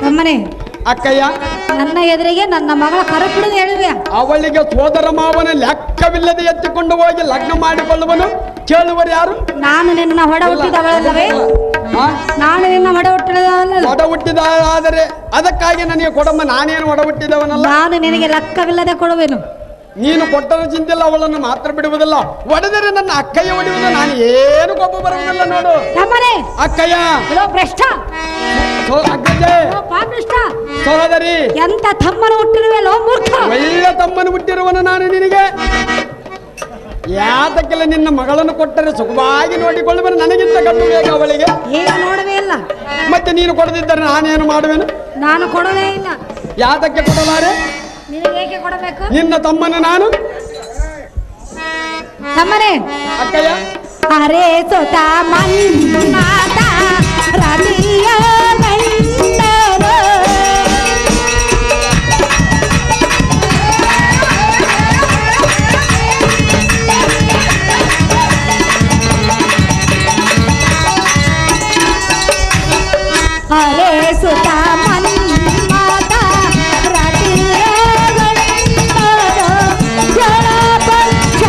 ತಮ್ಮನೇ ಅಕ್ಕಯ್ಯ ನನ್ನ ಎದುರಿಗೆ ನನ್ನ ಮಗಳ ಕರಪಿಡಿದು ಹೇಳುವೆ. ಅವಳಿಗೆ ಸೋದರ ಮಾವನ ಲೆಕ್ಕವಿಲ್ಲದೆ ಎತ್ತಿಕೊಂಡು ಹೋಗಿ ಲಗ್ನ ಮಾಡಿಕೊಳ್ಳುವನು ಕೇಳುವರು ಯಾರು? ನಾನು ನಿನ್ನ ಹೊಡ ಹುಟ್ಟಿದವಳಲ್ಲವೇ? ನಾನು ನಿನ್ನ ಹೊಡ ಹುಟ್ಟಿದವಲ್ಲ. ಒಡ ಹುಟ್ಟಿದ ಆದರೆ ಅದಕ್ಕಾಗಿ ನನಗೆ ಕೊಡಮ್ಮ, ನಾನೇನು ಒಡ ಹುಟ್ಟಿದವನಲ್ಲ. ನಾನು ನಿನಗೆ ಲೆಕ್ಕವಿಲ್ಲದೆ ಕೊಡುವೆನು. ನೀನು ಕೊಟ್ಟರ ಚಿಂತಿಲ್ಲ, ಅವಳನ್ನು ಮಾತ್ರ ಬಿಡುವುದಿಲ್ಲ. ಒಡೆದರೆ ನನ್ನ ಅಕ್ಕಯ್ಯ ಹೊಡೆಯುವುದು, ನಾನು ಏನು ಕೋಪ ಬರುವುದಿಲ್ಲ ನೋಡು. ತಮ್ಮನೇ ಅಕ್ಕಯ್ಯ ಭ್ರಷ್ಟ ಅಗ್ಗಜೆ ಪಾಪಿಷ್ಟ ಸಹೋದರಿ, ಎಂತ ತಮ್ಮನ ಹುಟ್ಟಿರುವೆಲೋ ಮೂರ್ಖ. ಒಳ್ಳೆ ತಮ್ಮನು ಹುಟ್ಟಿರುವನು ನಾನು ನಿನಗೆ. ಯಾತಕ್ಕೆಲ್ಲ ನಿನ್ನ ಮಗಳನ್ನು ಕೊಟ್ಟರೆ ಸುಖವಾಗಿ ನೋಡಿಕೊಳ್ಳುವನು, ನನಗಿಂತ ಗಂಡು ಬೇಗ ಅವಳಿಗೆ. ಈಗ ನೋಡವೇ ಇಲ್ಲ. ಮತ್ತೆ ನೀನು ಕೊಡದಿದ್ದರೆ ನಾನೇನು ಮಾಡುವೆನು? ನಾನು ಕೊಡಲೇ ಇಲ್ಲ. ಯಾತಕ್ಕೆ ಕೊಡಲಾರೆ? ನಿನಗೇಕೆ ಕೊಡಬೇಕು? ನಿನ್ನ ತಮ್ಮನ ನಾನು. ತಮ್ಮನೇ ಅಕ್ಕಯ್ಯ ಅರೆ ಸೋತ ಮನ್ಮಾತ ರತಿಯ ಗಂಡರು ಅರೆ ಸುತ ಮನ್ಮಾತ ರತಿಯ ಗಂಡರು ಜಳ ಪಕ್ಷ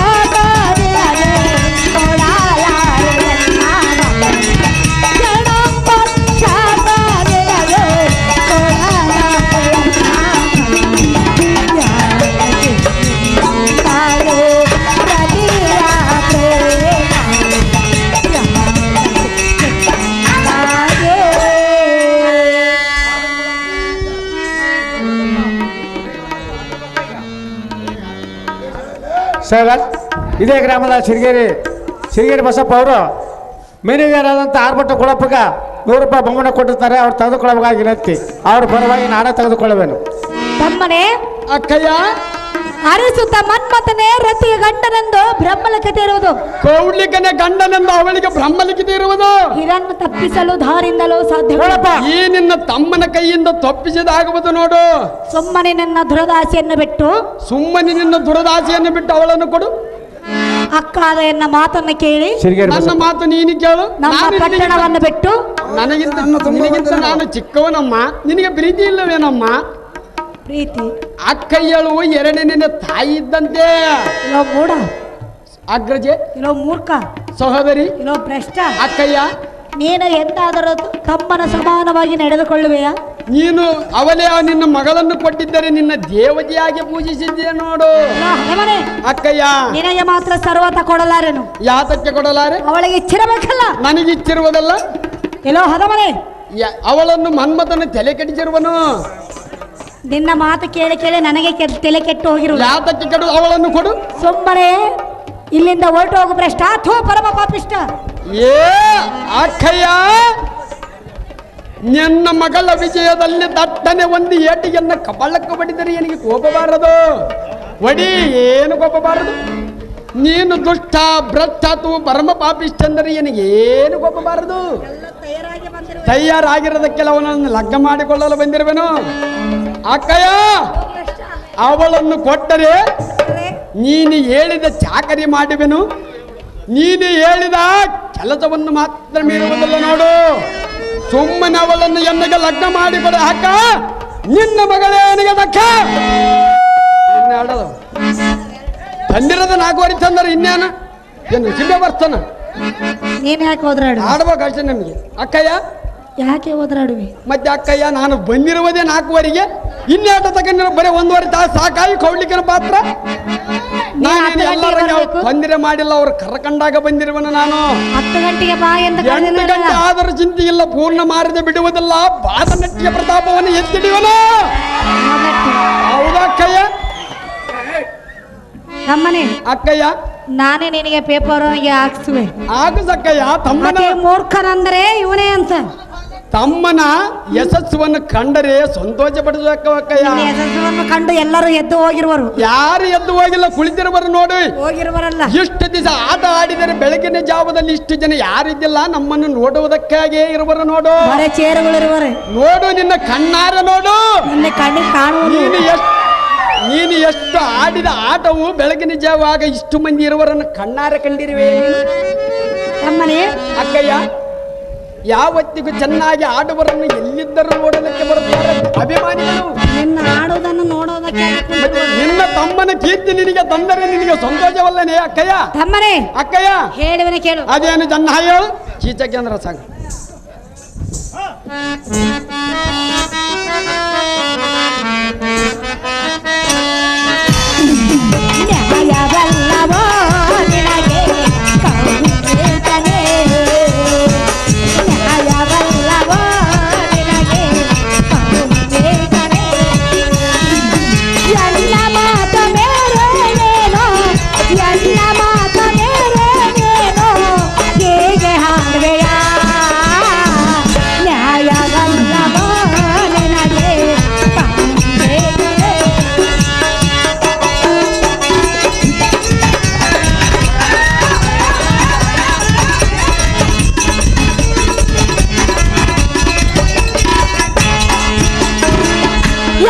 ಸರ್, ಇದೇ ಗ್ರಾಮದ ಸಿರಿಗೇರಿ ಬಸಪ್ಪ ಅವರು ಮೇನೇಜರಾದಂಥ ಆರ್ಭಟ ಕೊಳಪ್ಪಗ 100 ರೂಪಾಯಿ ಬಹುಮಾನ ಕೊಟ್ಟಿರ್ತಾರೆ. ಅವ್ರು ತೆಗೆದುಕೊಳ್ಳಬೇಕಾಗಿ ವಿನಂತಿ. ಅವ್ರ ಪರವಾಗಿ ನಾನೇ ತೆಗೆದುಕೊಳ್ಳುವೆನು. ತಮ್ಮನೇ ಅಕ್ಕಯ್ಯ ಅರಿಸುತ್ತ ಮನ್ಮಥನೇ ರತಿಯ ಗಂಡನೆಂದು ಬ್ರಹ್ಮಲಿಖಿತ ಇರುವುದು. ಕೌಡ್ಲಿಕನ ಗಂಡನೆಂದು ಅವಳಿಗೆ ಬ್ರಹ್ಮಲಿಖಿತ ಇರುವುದು. ಇದನ್ನು ತಪ್ಪಿಸಲು ದಾರಿಂದಲೂ ಸಾಧ್ಯ. ಈ ನಿನ್ನ ತಮ್ಮನ ಕೈಯಿಂದ ತಪ್ಪಿಸಿದಾಗುವುದು ನೋಡು. ಸುಮ್ಮನೆ ನನ್ನ ದುರದಾಸೆಯನ್ನು ಬಿಟ್ಟು ಅವಳನ್ನು ಕೊಡು. ಅಕ್ಕಾದ ಎನ್ನ ಮಾತನ್ನು ಕೇಳಿ ನನ್ನ ಮಾತು ನೀನು ಕೇಳು. ನಮ್ಮ ಪಟ್ಟಣವನ್ನು ಬಿಟ್ಟು ನಿನಗಿಂತ ನಾನು ಚಿಕ್ಕವನಮ್ಮ, ನಿನಗೆ ಪ್ರೀತಿ ಇಲ್ಲವೇನಮ್ಮ? ಪ್ರೀತಿ ಅಕ್ಕಯ್ಯಳು ಎರಡನೇ ತಾಯಿ ಇದ್ದಂತೆ. ಇಲ್ಲೋ ಮೂಢ, ಅಗ್ರಜೆ, ಇಲ್ಲೋ ಮೂರ್ಖ, ಸಹೋದರಿ, ಇಲ್ಲೋ ಭ್ರಷ್ಟ. ಅಕ್ಕಯ್ಯ ನೀನು ಎಂದಾದರೂ ತಮ್ಮನ ಸಮಾನವಾಗಿ ನಡೆದುಕೊಳ್ಳುವೆಯಾ? ನೀನು ಅವಳೇ ನಿನ್ನ ಮಗಳನ್ನು ಕೊಟ್ಟಿದ್ದರೆ ನಿನ್ನ ದೇವತೆಯಾಗಿ ಪೂಜಿಸಿದ್ದೆ ನೋಡು. ಅಕ್ಕಯ್ಯ ನಿನಗೆ ಮಾತ್ರ ಸರ್ವತ ಕೊಡಲಾರೆನು. ಯಾತಕ್ಕೆ ಕೊಡಲಾರೆ? ಅವಳಿಗೆ ಇಚ್ಛಿರಬೇಕಲ್ಲ. ನನಗಿಚ್ಚಿರುವುದಲ್ಲ. ಎಲ್ಲೋ ಹದಮನೆ ಅವಳನ್ನು ಮನ್ಮಥನ ತಲೆ ಕೆಡಿಸಿರುವನು. ನಿನ್ನ ಮಾತು ಕೇಳಿ ಕೇಳಿ ನನಗೆ ತಲೆ ಕೆಟ್ಟು ಹೋಗಿರು. ಯಾತಕ್ಕೆ ಕೆಡು? ಅವಳನ್ನು ಕೊಡು. ಸುಮ್ಮನೆ ಇಲ್ಲಿಂದ ಹೊರಟು ಹೋಗು ಭ್ರಷ್ಟ. ಅಥೋ ಪರಮ ಪಾಪಿಷ್ಟ. ಏ ಅಕ್ಕಯ್ಯ, ನನ್ನ ಮಗಳ ವಿಜಯದಲ್ಲಿ ದಟ್ಟನೆ ಒಂದು ಏಟಿಗೆನ್ನ ಕಬಳಕ್ಕೆ ಬಡಿದರೆ ನನಗೆ ಕೋಪ ಬಾರದು. ಒಡಿ, ಏನು ಕೋಪ ಬಾರದು? ನೀನು ದುಷ್ಟ ಭ್ರಷ್ಟ ಅಥವಾ ಪರಮ ಪಾಪಿಷ್ಟಂದರೆ ನನಗೆ ಏನು ಕೋಪ ಬಾರದು. ತಯಾರಾಗಿರೋದಕ್ಕೆಲ್ಲ ಅವನನ್ನು ಲಗ್ನ ಮಾಡಿಕೊಳ್ಳಲು ಬಂದಿರುವೆನು. ಅಕ್ಕಯ್ಯ, ಅವಳನ್ನು ಕೊಟ್ಟರೆ ನೀನು ಹೇಳಿದ ಚಾಕರಿ ಮಾಡುವೆನು. ನೀನು ಹೇಳಿದ ಕೆಲಸವನ್ನು ಮಾತ್ರ ಮೀರುವುದಿಲ್ಲ ನೋಡು. ಸುಮ್ಮನೆ ಅವಳನ್ನು ಎನ್ನಗೆ ಲಗ್ನ ಮಾಡಿಕೊಡ. ಅಕ್ಕ, ನಿನ್ನ ಮಗಳೇ ನನಗೆ ದಕ್ಕ. ತಂದಿರದ 4 ವರ್ಷ ತಂದರೆ ಇನ್ನೇನು ಏನು ಸಿಬ್ಬೆ ಬರ್ತಾನ. ನೀನ್ ಯಾಕೆ ಹೋದ್ರಾಡು? ಆಡ್ಬೇಕು ಅಷ್ಟೇ ನಮಗೆ. ಅಕ್ಕಯ್ಯ ಯಾಕೆ ಹೋದ್ರಾಡುವಿ? ಮತ್ತೆ ಅಕ್ಕಯ್ಯ, ನಾನು ಬಂದಿರುವುದೇ 4ವರೆಗೆ. ಇನ್ನೇಟ ತಗೊಂಡಿರೋ ಬರೀ 1.5 ತಾಸು ಸಾಕಾಗಿ ಕೌಡ್ಲಿಕ್ಕನ ಪಾತ್ರ. ತೊಂದರೆ ಮಾಡಿಲ್ಲ, ಅವ್ರು ಕರ್ಕಂಡಾಗ ಬಂದಿರುವನು ನಾನು. 10 ಗಂಟೆಗೆ ಬಾ ಎಂದು 8 ಗಂಟೆ ಆದರೂ ಚಿಂತೆ ಇಲ್ಲ, ಪೂರ್ಣ ಮಾರದೆ ಬಿಡುವುದಿಲ್ಲ. ಬಾದನಟ್ಟಿಯ ಪ್ರತಾಪವನ್ನು ಎತ್ತಿಡಿವನು. ಹೌದಕ್ಕಯ್ಯ? ತಮ್ಮನೇ ಅಕ್ಕಯ್ಯ, ನಾನೇ ನಿನಗೆ ಪೇಪರ್ ಹಾಕ್ಸುವೆ. ಆಗಸಕ್ಕಯ್ಯ. ತಮ್ಮನ ಮೂರ್ಖನಂದರೆ ಇವನೇ ಅಂತ. ತಮ್ಮನ ಯಶಸ್ಸನ್ನು ಕಂಡರೆ ಸಂತೋಷ ಪಡಿಸಕ್ಕಯ್ಯ. ಯಶಸ್ಸನ್ನು ಕಂಡು ಎಲ್ಲರೂ ಎದ್ದು ಹೋಗಿರುವರು. ಯಾರು ಎದ್ದು ಹೋಗಿಲ್ಲ, ಕುಳಿತಿರುವರು ನೋಡಿ. ಹೋಗಿರುವರಲ್ಲ. ಇಷ್ಟು ದಿವಸ ಆಟ ಆಡಿದರೆ ಬೆಳಗಿನ ಜಾವದಲ್ಲಿ ಇಷ್ಟು ಜನ ಯಾರಿದ್ದಿಲ್ಲ, ನಮ್ಮನ್ನು ನೋಡುವುದಕ್ಕಾಗಿ ಇರುವರು ನೋಡು. ಚೇರುಗಳಿರುವರು ನೋಡು, ನಿನ್ನ ಕಣ್ಣಾರ ನೋಡು. ನಿನ್ನ ಕಣ್ಣಿಗೆ ಕಾಣುವುದು. ನೀನು ಎಷ್ಟು ಆಡಿದ ಆಟವು ಬೆಳಗಿನ ಜಾವಾಗ ಇಷ್ಟು ಮಂದಿ ಇರುವರನ್ನು ಕಣ್ಣಾರ ಕಂಡಿರುವೆ. ನಮ್ಮನೆ ಅಕ್ಕಯ್ಯ, ಯಾವತ್ತಿಗೂ ಚೆನ್ನಾಗಿ ಆಡುವರನ್ನು ಎಲ್ಲಿದ್ದರೂ ನೋಡಲಿಕ್ಕೆ ಅಭಿಮಾನಿಗಳು. ನಿನ್ನ ಆಡುವುದನ್ನು ನೋಡೋದಕ್ಕೆ ನಿನ್ನ ತಮ್ಮನ ಕೀರ್ತಿ ನಿನಗೆ ತಂದರೆ ನಿನಗೆ ಸಂತೋಷವಲ್ಲನೇ ಅಕ್ಕಯ್ಯ? ತಮ್ಮನೇ ಅಕ್ಕಯ್ಯ ಹೇಳುವನೆ ಕೇಳು. ಅದೇನು ಜನ್ನ ಹೇಳು ಚೀಚ ಕೇಂದ್ರ ಸಂಘ ನ್ಯಾಯವಲ್ಲವೋ ನಿನಗೆ ಕೌಗಿತನೆ, ನ್ಯಾಯವಲ್ಲವೋ ನಿನಗೆ ಕೌಗಿತನೆ, ಎಲ್ಲ ಮಾತ ಮೇರೇನೇನೋ, ಎಲ್ಲ ಮಾತ ಮೇರೇನೇನೋ, ಹೇಗೆ ಹಾಡುವೆಯ ನ್ಯಾಯವಲ್ಲವೋ ನಿನಗೆ ಕೌಗಿತನೆ.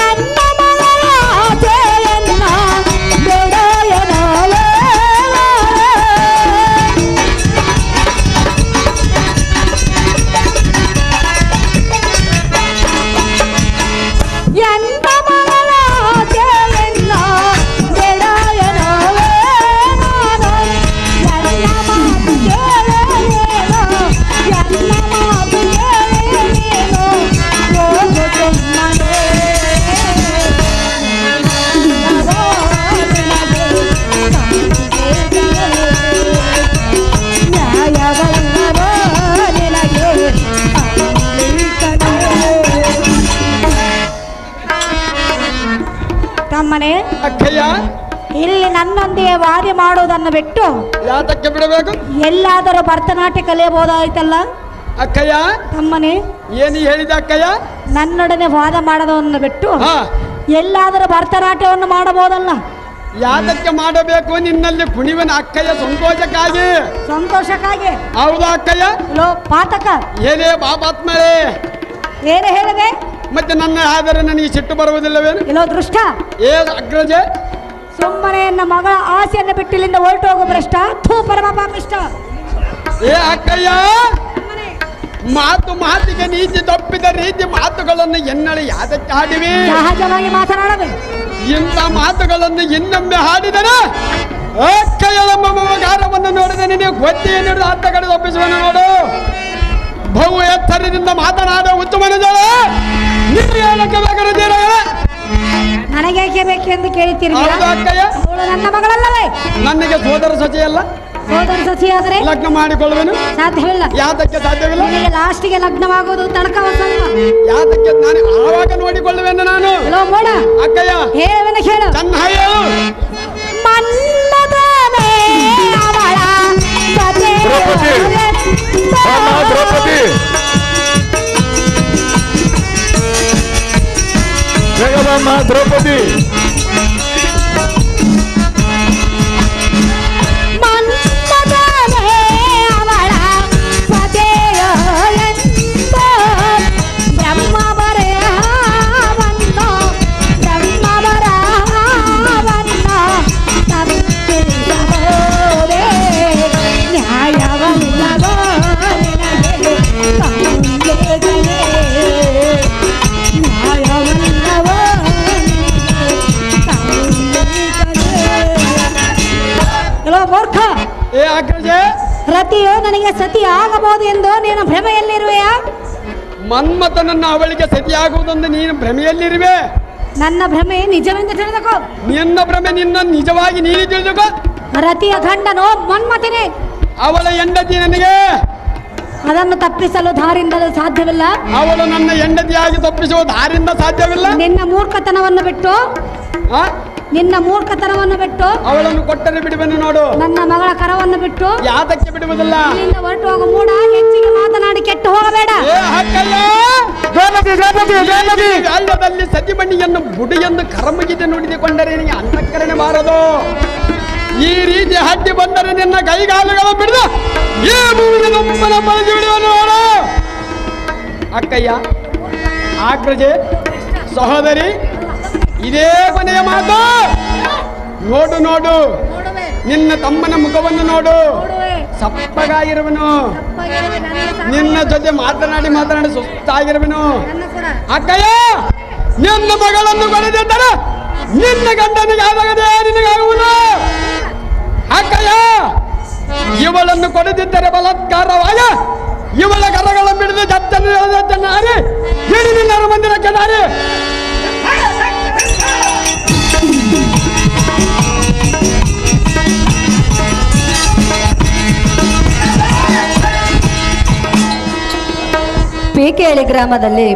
ಎನ್ನ ಮಗಳ ಆಸೆಯನ್ನ ಬಿಡಯನವೇ, ಎನ್ನ ಮಗಳ ಆಸೆಯನ್ನ ಬಿಡಯನವೇ, ಎಲ್ಲ ಮಾತು ಕೇಳಲೇನೋ, ಎಲ್ಲ ಮಾತು ಕೇಳಲೇನೋ, ಹೋಗು ಸುಮ್ಮನೆ ನ್ಯಾಯವಲ್ಲವೋ ನಿನಗೆ ತಮ್ಮನೇ, ಅಕ್ಕಯ್ಯ ಇಲ್ಲಿ ನನ್ನೊಂದಿಗೆ ವಾದ ಮಾಡುವುದನ್ನು ಬಿಟ್ಟು ಯಾತಕ್ಕೆ ಬಿಡಬೇಕು? ಎಲ್ಲಾದರೂ ಭರತನಾಟ್ಯ ಕಲಿಯಬಹುದಾಯ್ತಲ್ಲ ಅಕ್ಕಯ್ಯ ತಮ್ಮನೇ. ಏನು ಹೇಳಿದ ಅಕ್ಕಯ್ಯ? ನನ್ನೊಡನೆ ವಾದ ಮಾಡೋದನ್ನು ಬಿಟ್ಟು ಹಾ ಎಲ್ಲಾದರೂ ಭರತನಾಟ್ಯವನ್ನು ಮಾಡಬಹುದಲ್ಲ? ಯಾತಕ್ಕೆ ಮಾಡಬೇಕು? ನಿನ್ನಲ್ಲಿ ಕುಣಿವನ ಅಕ್ಕಯ್ಯ ಸಂತೋಷಕ್ಕಾಗಿ. ಸಂತೋಷಕ್ಕಾಗಿ. ಹೌದಾ ಅಕ್ಕಯ್ಯ? ಲೋ ಪಾತಕ, ಏನೇ ಬಾಪಾತ್ಮಳೆ, ಏನು ಹೇಳಿದೆ? ಮತ್ತೆ ನನ್ನ ಆದರೆ ನನಗೆ ಸಿಟ್ಟು ಬರುವುದಿಲ್ಲವೇನು? ಇಲ್ಲೋ ದೃಷ್ಟ, ಏ ಅಗ್ರಜೆ, ಸುಮ್ಮನೆ ನನ್ನ ಮಗಳ ಆಸೆಯನ್ನು ಬಿಟ್ಟು ಇಲ್ಲಿಂದ ಹೊರಟು ಹೋಗು ಭ್ರಷ್ಟ. ಥೂ ಪರಮ ಪಾಪಿಷ್ಟ. ಏ ಅಕ್ಕಯ್ಯ, ಮಾತು ಮಾತಿಗೆ ನೀತಿ ತಪ್ಪಿದ ರೀತಿ ಮಾತುಗಳನ್ನು ಎನ್ನಳೆ ಯಾತಕ್ಕೆ ಹಾಡಿವಿ? ಸಹಜವಾಗಿ ಮಾತನಾಡವೆ. ಇಂಥ ಮಾತುಗಳನ್ನು ಇನ್ನೊಮ್ಮೆ ಹಾಡಿದರೆ ಅಕ್ಕಯ್ಯಳ ಮಮಗಾರವನ್ನು ನೋಡಿದ ನಿನಗೆ ಗೊತ್ತೇ ನೀಡಿದ ಅರ್ಥ ಕಡೆ ತಪ್ಪಿಸುವನು ನೋಡು. ಬಹು ಎತ್ತರದಿಂದ ಮಾತನಾಡ ಉತ್ತಮನ ಜಳ ನೀವು ಹೇಳಕ್ಕೆ ಬೇಕಾಗಿದ್ದೀರ? ನನಗೇಕೆ ಬೇಕೆಂದು ಕೇಳುತ್ತೀರಿ? ಹೌದಾ ಅಕ್ಕಯ್ಯ? ಅವಳು ನನ್ನ ಮಗಳಲ್ಲವೇ? ನನಗೆ ಸೋದರ ಸೊಸೆಯಲ್ಲ. ಸೋದರ ಸೊಸೆಯಾದರೆ ಲಗ್ನ ಮಾಡಿಕೊಳ್ಳುವೆನು? ಸಾಧ್ಯವಿಲ್ಲ. ಯಾತಕ್ಕೆ ಸಾಧ್ಯವಿಲ್ಲ? ನಿನಗೆ ಲಾಸ್ಟಿಗೆ ಲಗ್ನವಾಗುವುದು ತಡಕವಸಲ್ಲ. ಯಾತಕ್ಕೆ? ನಾನು ಆವಾಗ ನೋಡಿಕೊಳ್ಳುವೆನು ನಾನು. ಇಲ್ಲೋ ಮೋಡ ಅಕ್ಕಯ್ಯ ಹೇಳುವೆನ ಕೇಳು. ಚೆನ್ನಯ್ಯ ಮನ್ಮಥನೇ ಅವಳ ಪತಿ ದ್ರೌಪದಿ, ಅಮ್ಮ ದ್ರೌಪದಿ, ಜಗದಮ್ಮ ದ್ರೌಪದಿ, ಮನ್ಮಥನೇ ಅವಳ ಪತಿಯೋ ಎಂದೋ ಬ್ರಹ್ಮ ಬರೆಯವನ್ನು, ಬ್ರಹ್ಮ ಬರಹವನ್ನು ತಪ್ಪಿಸಬಹುದೇ ನ್ಯಾಯವಲ್ಲವೋ ನಿನಗೆ ಕೌಗಿತನೆ, ನ್ಯಾಯವಲ್ಲವೋ ನಿನಗೆ ಕೌಗಿತನೆ. ಎಲ್ಲೋ ಮೂರ್ಖ, ಏ ಅಗ್ರಜೆ, ರತಿಯು ನನಗೆ ಸತಿ ಆಗಬಹುದು ಎಂದು ನೀನು ಭ್ರಮೆಯಲ್ಲಿರುವೆಯಾ? ಮನ್ಮಥನನ್ನು ಅವಳಿಗೆ ಸತಿಯಾಗುವುದೊಂದು ನೀನು ಭ್ರಮೆಯಲ್ಲಿರುವೆ. ನನ್ನ ಭ್ರಮೆ ನಿಜವೆಂದು ತಿಳಿದುಕೋ. ನಿನ್ನ ಭ್ರಮೆ ನಿನ್ನ ನಿಜವಾಗಿ ನೀನು ತಿಳಿದುಕೋ. ರತಿಯ ಗಂಡನೋ ಮನ್ಮಥನೇ. ಅವಳ ಹೆಂಡತಿ ನನಗೆ, ಅದನ್ನು ತಪ್ಪಿಸಲು ದಾರಿಂದಲೂ ಸಾಧ್ಯವಿಲ್ಲ. ಅವಳು ನನ್ನ ಹೆಂಡತಿಯಾಗಿ ತಪ್ಪಿಸುವ ದಾರಿಂದ ಸಾಧ್ಯವಿಲ್ಲ. ನಿನ್ನ ಮೂರ್ಖತನವನ್ನು ಬಿಟ್ಟು, ಆ? ನಿನ್ನ ಮೂರ್ಖತನವನ್ನು ಬಿಟ್ಟು ಅವಳನ್ನು ಕೊಟ್ಟರೆ ಬಿಡುವೆನು ನೋಡು. ನನ್ನ ಮಗಳ ಕರವನ್ನು ಬಿಟ್ಟು ಯಾತಕ್ಕೆ ಬಿಡುವುದಿಲ್ಲ? ಇಲ್ಲಿಂದ ಹೊರಟು ಹೋಗು ಮೂಡ. ಹೆಚ್ಚಿಗೆ ಮಾತನಾಡಿ ಕೆಟ್ಟು ಹೋಗಬೇಡ. ಏ ಹಕ್ಕಯ್ಯ, ವ್ಯಾಲ್ಯದಲ್ಲಿ ಸತಿಮಣಿಯನ್ನು ಬುಡಿಯನ್ನು ಕರಮುಗಿದೆ ನುಡಿದುಕೊಂಡರೆ ನಿನಗೆ ಅಂತಃಕರಣೆ ಬಾರದು. ಈ ರೀತಿ ಹಡ್ಡಿ ಬಂದರೆ ನಿನ್ನ ಕೈಗಾಲುಗಳ ಬಿಡದ ಈ ಭೂಮಿಗೆ ನಮ್ಮನ ಬಳಸಿ ಬಿಡುವನು ನೋಡು. ಅಕ್ಕಯ್ಯ, ಆಗ್ರಜೆ, ಸಹೋದರಿ, ಇದೇ ಕೊನೆಯ ಮಾತು. ನೋಡು ನೋಡು, ನಿನ್ನ ತಮ್ಮನ ಮುಖವನ್ನು ನೋಡು. ಸಪ್ಪಗಾಗಿರುವನು. ನಿನ್ನ ಜೊತೆ ಮಾತನಾಡಿ ಸುಸ್ತಾಗಿರುವನು. ಅಕ್ಕಯ್ಯ, ನಿನ್ನ ಮಗಳನ್ನು ಕೊಡದಿದ್ದರೆ ನಿನ್ನ ಗಂಡನಿಗೆ ಆದಾಗದೆ ನಿನಗಾಗುವುದು. ಅಕ್ಕಯ್ಯ, ಇವಳನ್ನು ಕೊಡದಿದ್ದರೆ ಬಲಾತ್ಕಾರವಾಗ ಇವಳ ಕರಗಳನ್ನು ಬಿಡದೆ ಜತ್ತನಾರಿ ಹಿಡಿ ನಿನ್ನ ಮಂದಿರಕ್ಕೆ ನಾರಿ. ಪೀಕೆಹಳ್ಳಿ ಗ್ರಾಮದಲ್ಲಿ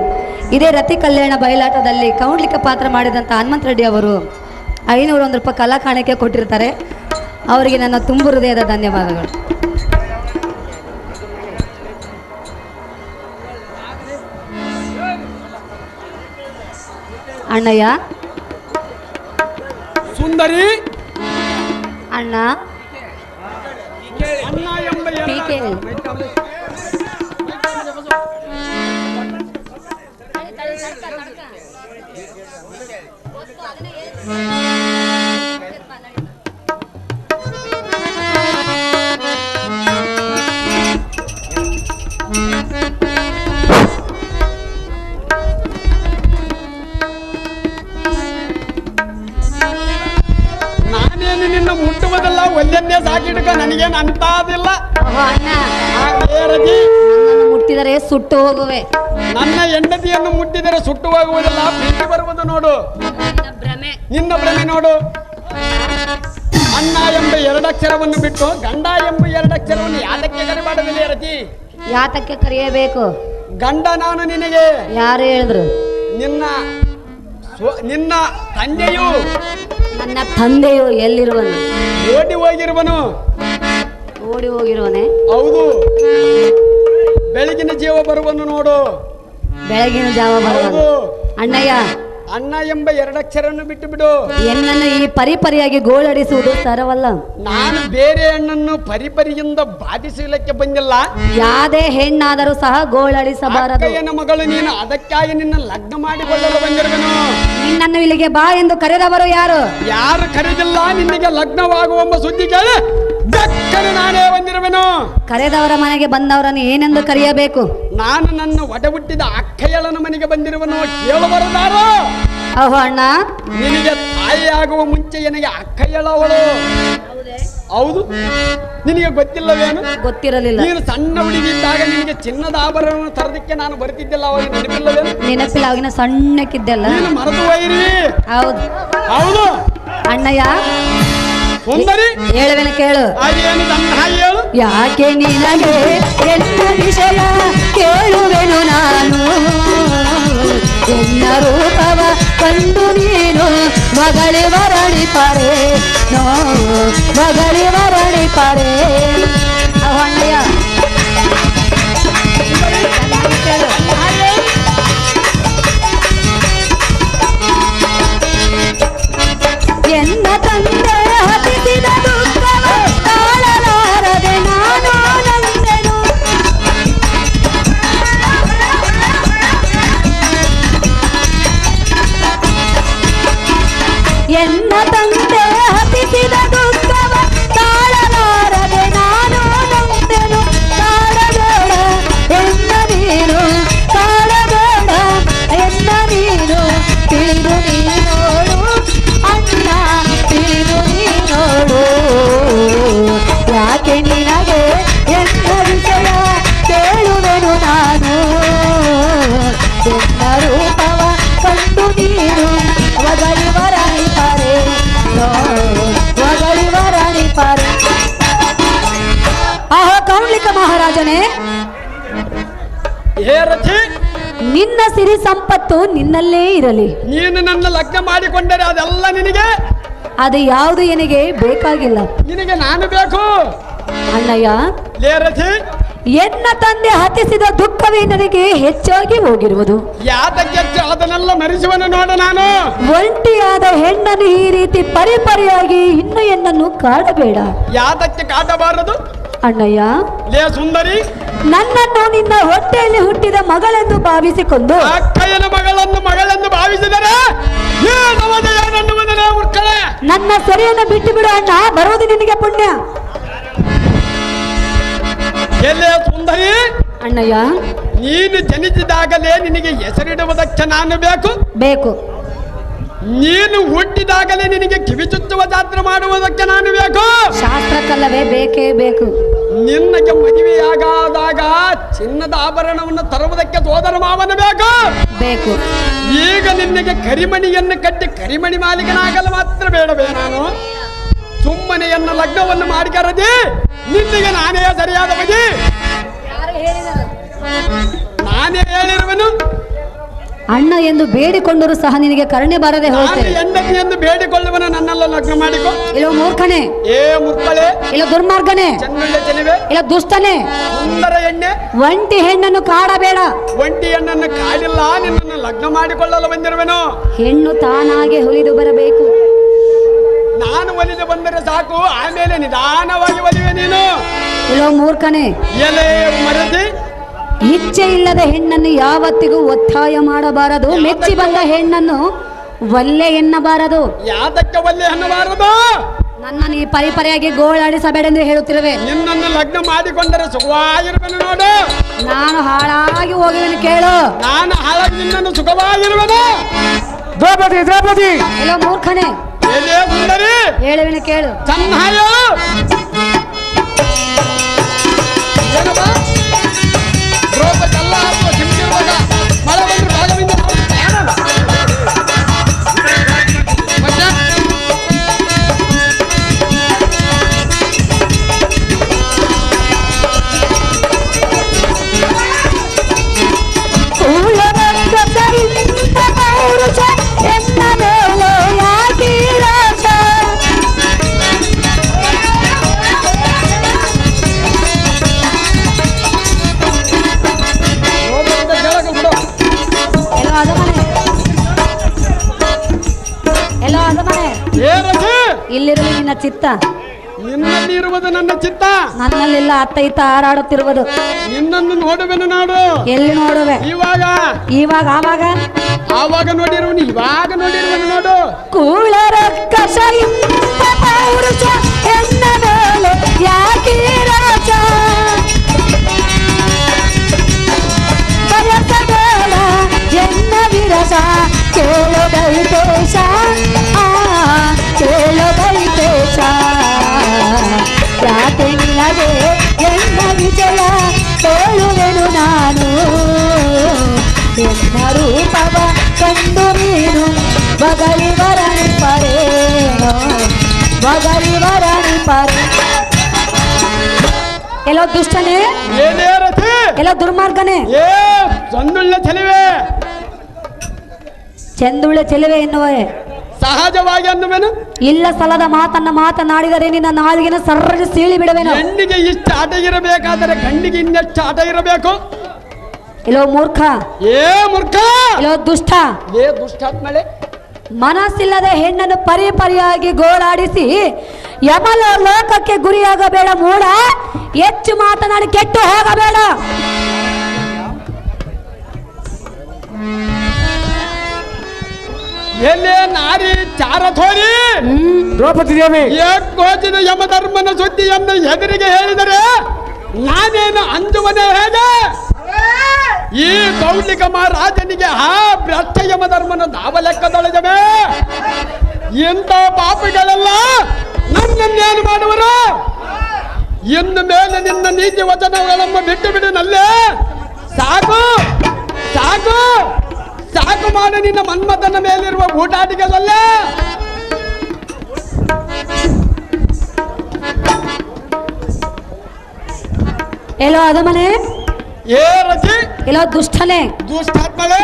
ಇದೇ ರತಿ ಕಲ್ಯಾಣ ಬಯಲಾಟದಲ್ಲಿ ಕೌಂಡ್ಲಿಕ ಪಾತ್ರ ಮಾಡಿದಂಥ ಹನುಮಂತ ರೆಡ್ಡಿ ಅವರು 501 ರೂಪಾಯಿ ಕಲಾ ಕಾಣಿಕೆ ಕೊಟ್ಟಿರ್ತಾರೆ. ಅವರಿಗೆ ನನ್ನ ತುಂಬು ಹೃದಯದ ಧನ್ಯವಾದಗಳು. ಅಣ್ಣಯ್ಯ, ಸುಂದರಿ, ಅಣ್ಣ, ಅಣ್ಣ ಎಂಬ ಪೀಕೆಹಳ್ಳಿ ನಾನೇನು ನಿನ್ನ ಮುಟ್ಟುವುದಲ್ಲ, ಒಂದನ್ನೇ ಸಾಕಿಡ್ಕ, ನನಗೇನು ಅಂತಾದಿಲ್ಲ. ಅಣ್ಣ, ರತಿ, ನನ್ನನ್ನು ಮುಟ್ಟಿದರೆ ಸುಟ್ಟು ಹೋಗುವೆ. ನನ್ನ ಹೆಂಡತಿಯನ್ನು ಮುಟ್ಟಿದರೆ ಸುಟ್ಟು ಹೋಗುವುದಿಲ್ಲ, ಪ್ರೀತಿ ಬರುವುದು ನೋಡು. ನಿನ್ನ ಭ್ರಮೆ ನೋಡು. ಅಣ್ಣ ಎಂಬ 2 ಅಕ್ಷರವನ್ನು ಬಿಟ್ಟು ಗಂಡ ಎಂಬ 2 ಅಕ್ಷರವನ್ನು ಯಾತಕ್ಕೆ ಕರಿಬಾರದಿಲ್ಲ ರತಿ? ಯಾತಕ್ಕೆ ಕರೆಯಬೇಕು? ಗಂಡ ನಾನು ನಿನಗೆ. ಯಾರು ಹೇಳಿದ್ರು? ನಿನ್ನ ತಂದೆಯು. ನನ್ನ ತಂದೆಯು ಎಲ್ಲಿರುವನು? ಓಡಿ ಹೋಗಿರುವನು. ಓಡಿ ಹೋಗಿರುವನೆ? ಹೌದು. ಬೆಳಗಿನ ಜೀವ ಬರುವನು ನೋಡು. ಬೆಳಗಿನ ಜಾವ ಬರುವನು. ಅಣ್ಣಯ್ಯ, ಅಣ್ಣ ಎಂಬ 2 ಅಕ್ಷರವನ್ನು ಬಿಟ್ಟು ಬಿಡು. ಎನ್ನನ್ನು ಈ ಪರಿಪರಿಯಾಗಿ ಗೋಳಡಿಸುವುದು ಸರವಲ್ಲ. ನಾನು ಬೇರೆ ಹೆಣ್ಣನ್ನು ಪರಿಪರಿಯಿಂದ ಬಾಧಿಸಲಿಕ್ಕೆ ಬಂದಿಲ್ಲ. ಯಾದೇ ಹೆಣ್ಣಾದರೂ ಸಹ ಗೋಳಡಿಸಬಾರದು. ಅಕ್ಕಯ್ಯನ ಮಗಳು ನೀನು, ಅದಕ್ಕಾಗಿ ನಿನ್ನ ಲಗ್ನ ಮಾಡಿಕೊಳ್ಳಲು ಬಂದಿರುವೆನು. ನಿನ್ನನ್ನು ಇಲ್ಲಿಗೆ ಬಾ ಎಂದು ಕರೆದವರು ಯಾರು? ಯಾರು ಕರೆದಿಲ್ಲ. ನಿನಗೆ ಲಗ್ನವಾಗುವ ಸುದ್ದಿ ಕೇಳಿ ಬೆಕ್ಕನೆ ನಾನೇ ಬಂದಿರುವೆನು. ಕರೆದವರ ಮನೆಗೆ ಬಂದವರನ್ನು ಏನೆಂದು ಕರೆಯಬೇಕು? ನಾನು ನನ್ನ ಒಡ ಹುಟ್ಟಿದ ಅಕ್ಕಯ್ಯಳನ ಮನೆಗೆ ಬಂದಿರುವನು. ಕೇಳಬಾರದಾರು? ಓಹೋ ಅಣ್ಣ, ನಿನಗೆ ತಾಯಿಯಾಗುವ ಮುಂಚೆ ನನಗೆ ಅಕ್ಕಯ್ಯಳವಳು. ಹೌದು. ನಿನಗೆ ಗೊತ್ತಿಲ್ಲವೇನು? ಗೊತ್ತಿರಲಿಲ್ಲ. ನೀನು ಸಣ್ಣ ಹುಡುಗಿದ್ದಾಗ ನಿನಗೆ ಚಿನ್ನದ ಆಭರಣ ತರದಕ್ಕೆ ನಾನು ಬರ್ತಿದ್ದಿಲ್ಲ. ಅವಾಗ ನೆನಪಿಲ್ಲವೇನು? ನೆನಪಿಲ್ಲ, ಅವಾಗಿನ ಸಣ್ಣಕ್ಕಿದ್ದೆಲ್ಲ. ನೀನು ಮರೆತು ಹೋಯಿರಿ. ಹೌದು ಹೌದು. ಅಣ್ಣಯ್ಯ, ಸುಂದರಿ, ಹೇಳುವೆನು ಕೇಳು. ಹಾಗೇನು ನನ್ನ ಹಾಗೆ ಹೇಳು. ಯಾಕೆ ನಿನಗೆ ಎಲ್ಲ ವಿಷಯ ಕೇಳುವೆನು ನಾನು. ಎನ್ನ ರೂಪವ ಕಂಡು ನೀನು ಮಗಳಿ ವರಣಿ ಪರೆ ನೋ ಮಗಳಿ ವರಣಿ ಪರೆ. ಅಣ್ಣಯ್ಯ, ಕೇಳು. ಎನ್ನ ತಂದೆ ಹತಿಸಿದ ದುಃಖವ ತಾಳಲಾರದೆ ನಾನು ನಂದೆನು. ಎನ್ನ ತಂದೆ ಹತಿಸಿದ ದುಃಖವ ತಾಳಲಾರದೆ ನಾನು ನಂದೆನು. ತಾಳಬೇಡ ಎನ್ನ ನೀನು, ತಾಳಬೇಡ ಎನ್ನ ನೀನು, ತಿಳಿದು ನೀನೋಡು ಅಣ್ಣ, ತಿಳಿದು ನೀನೋಡು. ಯಾಕೆ ನಿನಗೆ ಎನ್ನ ವಿಷಯ ಕೇಳುವೆನು ನಾನು. ಎನ್ನ ರೂಪವ ಕಂಡು ನೀನು ಒಗಳಿ ವರಣಿ ಪರೆ ಒಗಳಿ ವರಣಿ ಪರೆ. ಆಹೋ ಕೌಂಡ್ಲಿಕ ಮಹಾರಾಜನೇ, ಹೇ ರಥಿ, ನಿನ್ನ ಸಿರಿ ಸಂಪತ್ತು ನಿನ್ನಲ್ಲೇ ಇರಲಿ. ನೀನು ನನ್ನ ಲಗ್ನ ಮಾಡಿಕೊಂಡರೆ ಅದೆಲ್ಲ ನಿನಗೆ. ಅದು ಯಾವುದು ನನಗೆ ಬೇಕಾಗಿಲ್ಲ. ನಿನಗೆ ನಾನು ಬೇಕು. ಅಣ್ಣಯ್ಯ, ಲೇ ರಥಿ, ಎನ್ನ ತಂದೆ ಹತಿಸಿದ ದುಃಖವೇ ನನಗೆ ಹೆಚ್ಚಾಗಿ ಹೋಗಿರುವುದು. ಯಾತಕ್ಕೆ ಅದನ್ನೆಲ್ಲ ಮರೆಸುವನು ನೋಡು. ನಾನು ಒಂಟಿಯಾದ ಹೆಣ್ಣನ್ನು ಈ ರೀತಿ ಪರಿಪರಿಯಾಗಿ ಇನ್ನು ಎನ್ನನ್ನು ಕಾಡಬೇಡ. ಯಾತಕ್ಕೆ ಕಾಟಬಾರದು? ಅಣ್ಣಯ್ಯ, ಲೇ ಸುಂದರಿ, ನನ್ನನ್ನು ನಿನ್ನ ಹೊಟ್ಟೆಯಲ್ಲಿ ಹುಟ್ಟಿದ ಮಗಳೆಂದು ಭಾವಿಸಿಕೊಂಡು ಅಕ್ಕಯ್ಯನ ಮಗಳೆಂದು ಭಾವಿಸಿದರೆ ನನ್ನುವುದನೇ ಮುರ್ಕಳೆ. ನನ್ನ ಸೆರೆಯನ್ನು ಬಿಟ್ಟು ಬಿಡು ಅಣ್ಣ, ಬರುವುದು ನಿನಗೆ ಪುಣ್ಯ. ಎಲ್ಲೇ ಸುಂದರಿ, ಅಣ್ಣಯ್ಯ ನೀನು ಜನಿಸಿದಾಗಲೇ ನಿನಗೆ ಹೆಸರಿಡುವುದಕ್ಕೆ ನಾನು ಬೇಕು. ಬೇಕು. ನೀನು ಹುಟ್ಟಿದಾಗಲೇ ನಿನಗೆ ಕಿವಿಚುಚ್ಚುವ ಜಾತ್ರೆ ಮಾಡುವುದಕ್ಕೆ ನಾನು ಬೇಕು. ಶಾಸ್ತ್ರಕ್ಕಲ್ಲವೇ ಬೇಕೇ ಬೇಕು. ನಿನ್ನಗೆ ಮದುವೆಯಾಗಾದಾಗ ಚಿನ್ನದ ಆಭರಣವನ್ನು ತರುವುದಕ್ಕೆ ಸೋದರ ಮಾವನ ಬೇಕು. ಬೇಕು. ಈಗ ನಿನ್ನಗೆ ಕರಿಮಣಿಯನ್ನು ಕಟ್ಟಿ ಕರಿಮಣಿ ಮಾಲೀಕನಾಗಲು ಮಾತ್ರ ಬೇಡವೇ ನಾನು? ಸುಮ್ಮನೆಯನ್ನು ಲಗ್ನವನ್ನು ಮಾಡಿ ಕರೆದಿ ನಿನ್ನೆಗೆ ನಾನೇ ಸರಿಯಾದ ಬಗೆ ನಾನೇ ಹೇಳಿರುವೆನು. ಅಣ್ಣ ಎಂದು ಬೇಡಿಕೊಂಡರೂ ಸಹ ನಿನಗೆ ಕರುಣೆ ಬರದೆ ನಾನು ಹೋಗ್ತೇನೆ. ಹೆಂಡತಿ ಎಂದು ಬೇಡಿಕೊಳ್ಳುವನು ನನ್ನೆಲ್ಲ ಲಗ್ನ ಮಾಡಿಕೊ. ಇಲ್ಲೋ ಮೂರ್ಖನೆ, ಏ ಮುರ್ಕಳೆ, ಇಲ್ಲ ದುರ್ಮಾರ್ಗನೆ, ಚೆನ್ನುಳ್ಳೆ ಚೆಲಿವೆ, ಇಲ್ಲ ದುಷ್ಟನೆ, ಸುಂದರ ಎಣ್ಣೆ, ಒಂಟಿ ಹೆಣ್ಣನ್ನು ಕಾಡಬೇಡ. ಒಂಟಿ ಹೆಣ್ಣನ್ನು ಕಾಡಿಲ್ಲ, ನಿನ್ನನ್ನು ಲಗ್ನ ಮಾಡಿಕೊಳ್ಳಲು ಬಂದಿರುವೆನು. ಹೆಣ್ಣು ತಾನಾಗೆ ಹೊಲಿದು ಬರಬೇಕು. ನಾನು ಒಲಿದು ಬಂದರೆ ಸಾಕು, ಆಮೇಲೆ ನಿಧಾನವಾಗಿ ಒಲಿವೆ ನೀನು. ಇಲ್ಲೋ ಮೂರ್ಖನೆ, ಎಲೆ ಮರದಿ, ಇಚ್ಛೆ ಇಲ್ಲದ ಹೆಣ್ಣನ್ನು ಯಾವತ್ತಿಗೂ ಒತ್ತಾಯ ಮಾಡಬಾರದು. ಮೆಚ್ಚಿ ಬಂದ ಹೆಣ್ಣನ್ನು ಒಲ್ಲೆ ಎನ್ನಬಾರದು. ಯಾತಕ್ಕೆ ಒಲ್ಲೆ ಅನ್ನಬಾರದು? ನನ್ನ ನೀ ಪರಿಪರಿಯಾಗಿ ಗೋಳಾಡಿಸಬೇಡೆಂದು ಹೇಳುತ್ತಿರುವೆ. ನಿನ್ನನ್ನು ಲಗ್ನ ಮಾಡಿಕೊಂಡರೆ ಸುಖವಾಗಿರುವೆನು ನೋಡು. ನಾನು ಹಾಳಾಗಿ ಹೋಗುವೆನು ಕೇಳು. ನಾನು ಹಾಳಾಗಿ ನಿನ್ನನ್ನು ಸುಖವಾಗಿರುವೆನು. ದ್ರೌಪದಿ ದ್ರೌಪದಿ ಇಲ್ಲೋ ಮೂರ್ಖನೆ, ಎಲೆ ಸುಂದರಿ, ಹೇಳುವೆನು ಕೇಳು. ಚೆನ್ನಾಯ ಏನಪ್ಪ ದ್ರೌಪದಿ ಅಲ್ಲ ಅಥವಾ ಸಿಂಹಿರುವಾಗ ಮಳೆ ಬಂದ್ರೆ ಭಾಗವಿಂದ ಇಲ್ಲಿರಲಿ ನಿನ್ನ ಚಿತ್ತ. ನಿನ್ನಲ್ಲಿ ಇರುವುದು ನನ್ನ ಚಿತ್ತ, ನನ್ನಲ್ಲಿಲ್ಲ. ಅತ್ತ ಇತ್ತ ಹಾರಾಡುತ್ತಿರುವುದು. ನಿನ್ನನ್ನು ನೋಡುವೆನು ನಾಡು. ಎಲ್ಲಿ ನೋಡುವೆ? ಇವಾಗ ಇವಾಗ ಆವಾಗ ಆವಾಗ ನೋಡಿರುವನು, ಇವಾಗ ನೋಡಿರುವನು ನೋಡು. ಕೂಳರ ಕಷ ಪೌರುಷ ಎನ್ನ ಮೇಲೆ ಯಾಕೆ ರಾಜ ಬಯಸಬೇಡ ಎನ್ನ ವಿರಸ ಕೇಳು ದೈತೇಶ ಕೇಳು ದೈತೇಶ ಯಾಕೆ ನಿನಗೆ ಎನ್ನ ವಿಜಯ ತೋಳುವೆನು ನಾನು ಎನ್ನ ರೂಪವ ಕಂಡು ನೀನು ಬಗಲಿ ವರಣಿ ಪರೇನೋ ಬಗಲಿ ವರಣಿ ಪರೇ. ಎಲ್ಲೋ ದುಷ್ಟನೇ, ಏನೇ ರಥಿ, ಎಲ್ಲೋ ದುರ್ಮಾರ್ಗನೇ, ಏ ಚಂದುಳ್ಳ ಚೆಲುವೆ, ಚೆಂದುಳ್ಳೆ ಚೆಲುವೆ ಎನ್ನುವೆ ಸಹಜವಾಗಿ ಅನ್ನುವೆನು. ಇಲ್ಲ ಸಲದ ಮಾತನ್ನ ಮಾತನಾಡಿದರೆ ನಿನ್ನ ನಾಲಿಗೆನ ಸರ್ರ ಸೀಳಿ ಬಿಡುವೆನು. ಹೆಣ್ಣಿಗೆ ಇಷ್ಟು ಆಟ ಇರಬೇಕಾದರೆ ಗಂಡಿಗೆ ಇನ್ನೆಷ್ಟು ಆಟ ಇರಬೇಕು. ಎಲ್ಲೋ ಮೂರ್ಖ, ಏ ಮೂರ್ಖ, ಎಲ್ಲೋ ದುಷ್ಟ, ಏ ದುಷ್ಟಾತ್ಮಳೆ, ಮನಸ್ಸಿಲ್ಲದೆ ಹೆಣ್ಣನ್ನು ಪರಿಯಾಗಿ ಗೋಳಾಡಿಸಿ ಯಮಲ ಲೋಕಕ್ಕೆ ಗುರಿಯಾಗಬೇಡ ಮೂಡ. ಹೆಚ್ಚು ಮಾತನಾಡಿ ಕೆಟ್ಟು ಹೋಗಬೇಡ. ಎಲ್ಲೇ ನಾರಿ ಚಾರಥೋರಿ, ದ್ರೌಪದಿ ದೇವಿ ಏಕೋಚಿನ ಯಮಧರ್ಮನ ಸುದ್ದಿಯನ್ನು ಎದುರಿಗೆ ಹೇಳಿದರೆ ನಾನೇನು ಅಂಜುವನೇ ಹೇಗೆ? ಈ ಕೌಲಿಕ ಮಹಾರಾಜನಿಗೆ ಆ ಭ್ರಷ್ಟ ಯಮಧರ್ಮನ ದಾವ ಲೆಕ್ಕದೊಳಗವೇ. ಇಂಥ ಪಾಪಿಗಳೆಲ್ಲ ನನ್ನನ್ನೇನು ಮಾಡುವರು? ಇನ್ನು ಮೇಲೆ ನಿನ್ನ ನೀತಿ ವಚನಗಳನ್ನು ಬಿಟ್ಟು ಬಿಡಿನಲ್ಲೇ. ಸಾಕು ಸಾಕು ಸಾಕು ಮಾಡಿ ನಿನ್ನ ಮನ್ಮಥನ ಮೇಲಿರುವ ಊಟಾಟಿಗಳಲ್ಲೇ. ಎಲ್ಲೋ ಅಧಮನೆ, ಏ ರಚಿ, ಎಲ್ಲೋ ದುಷ್ಟನೇ, ದುಷ್ಟಾತ್ಮಳೆ,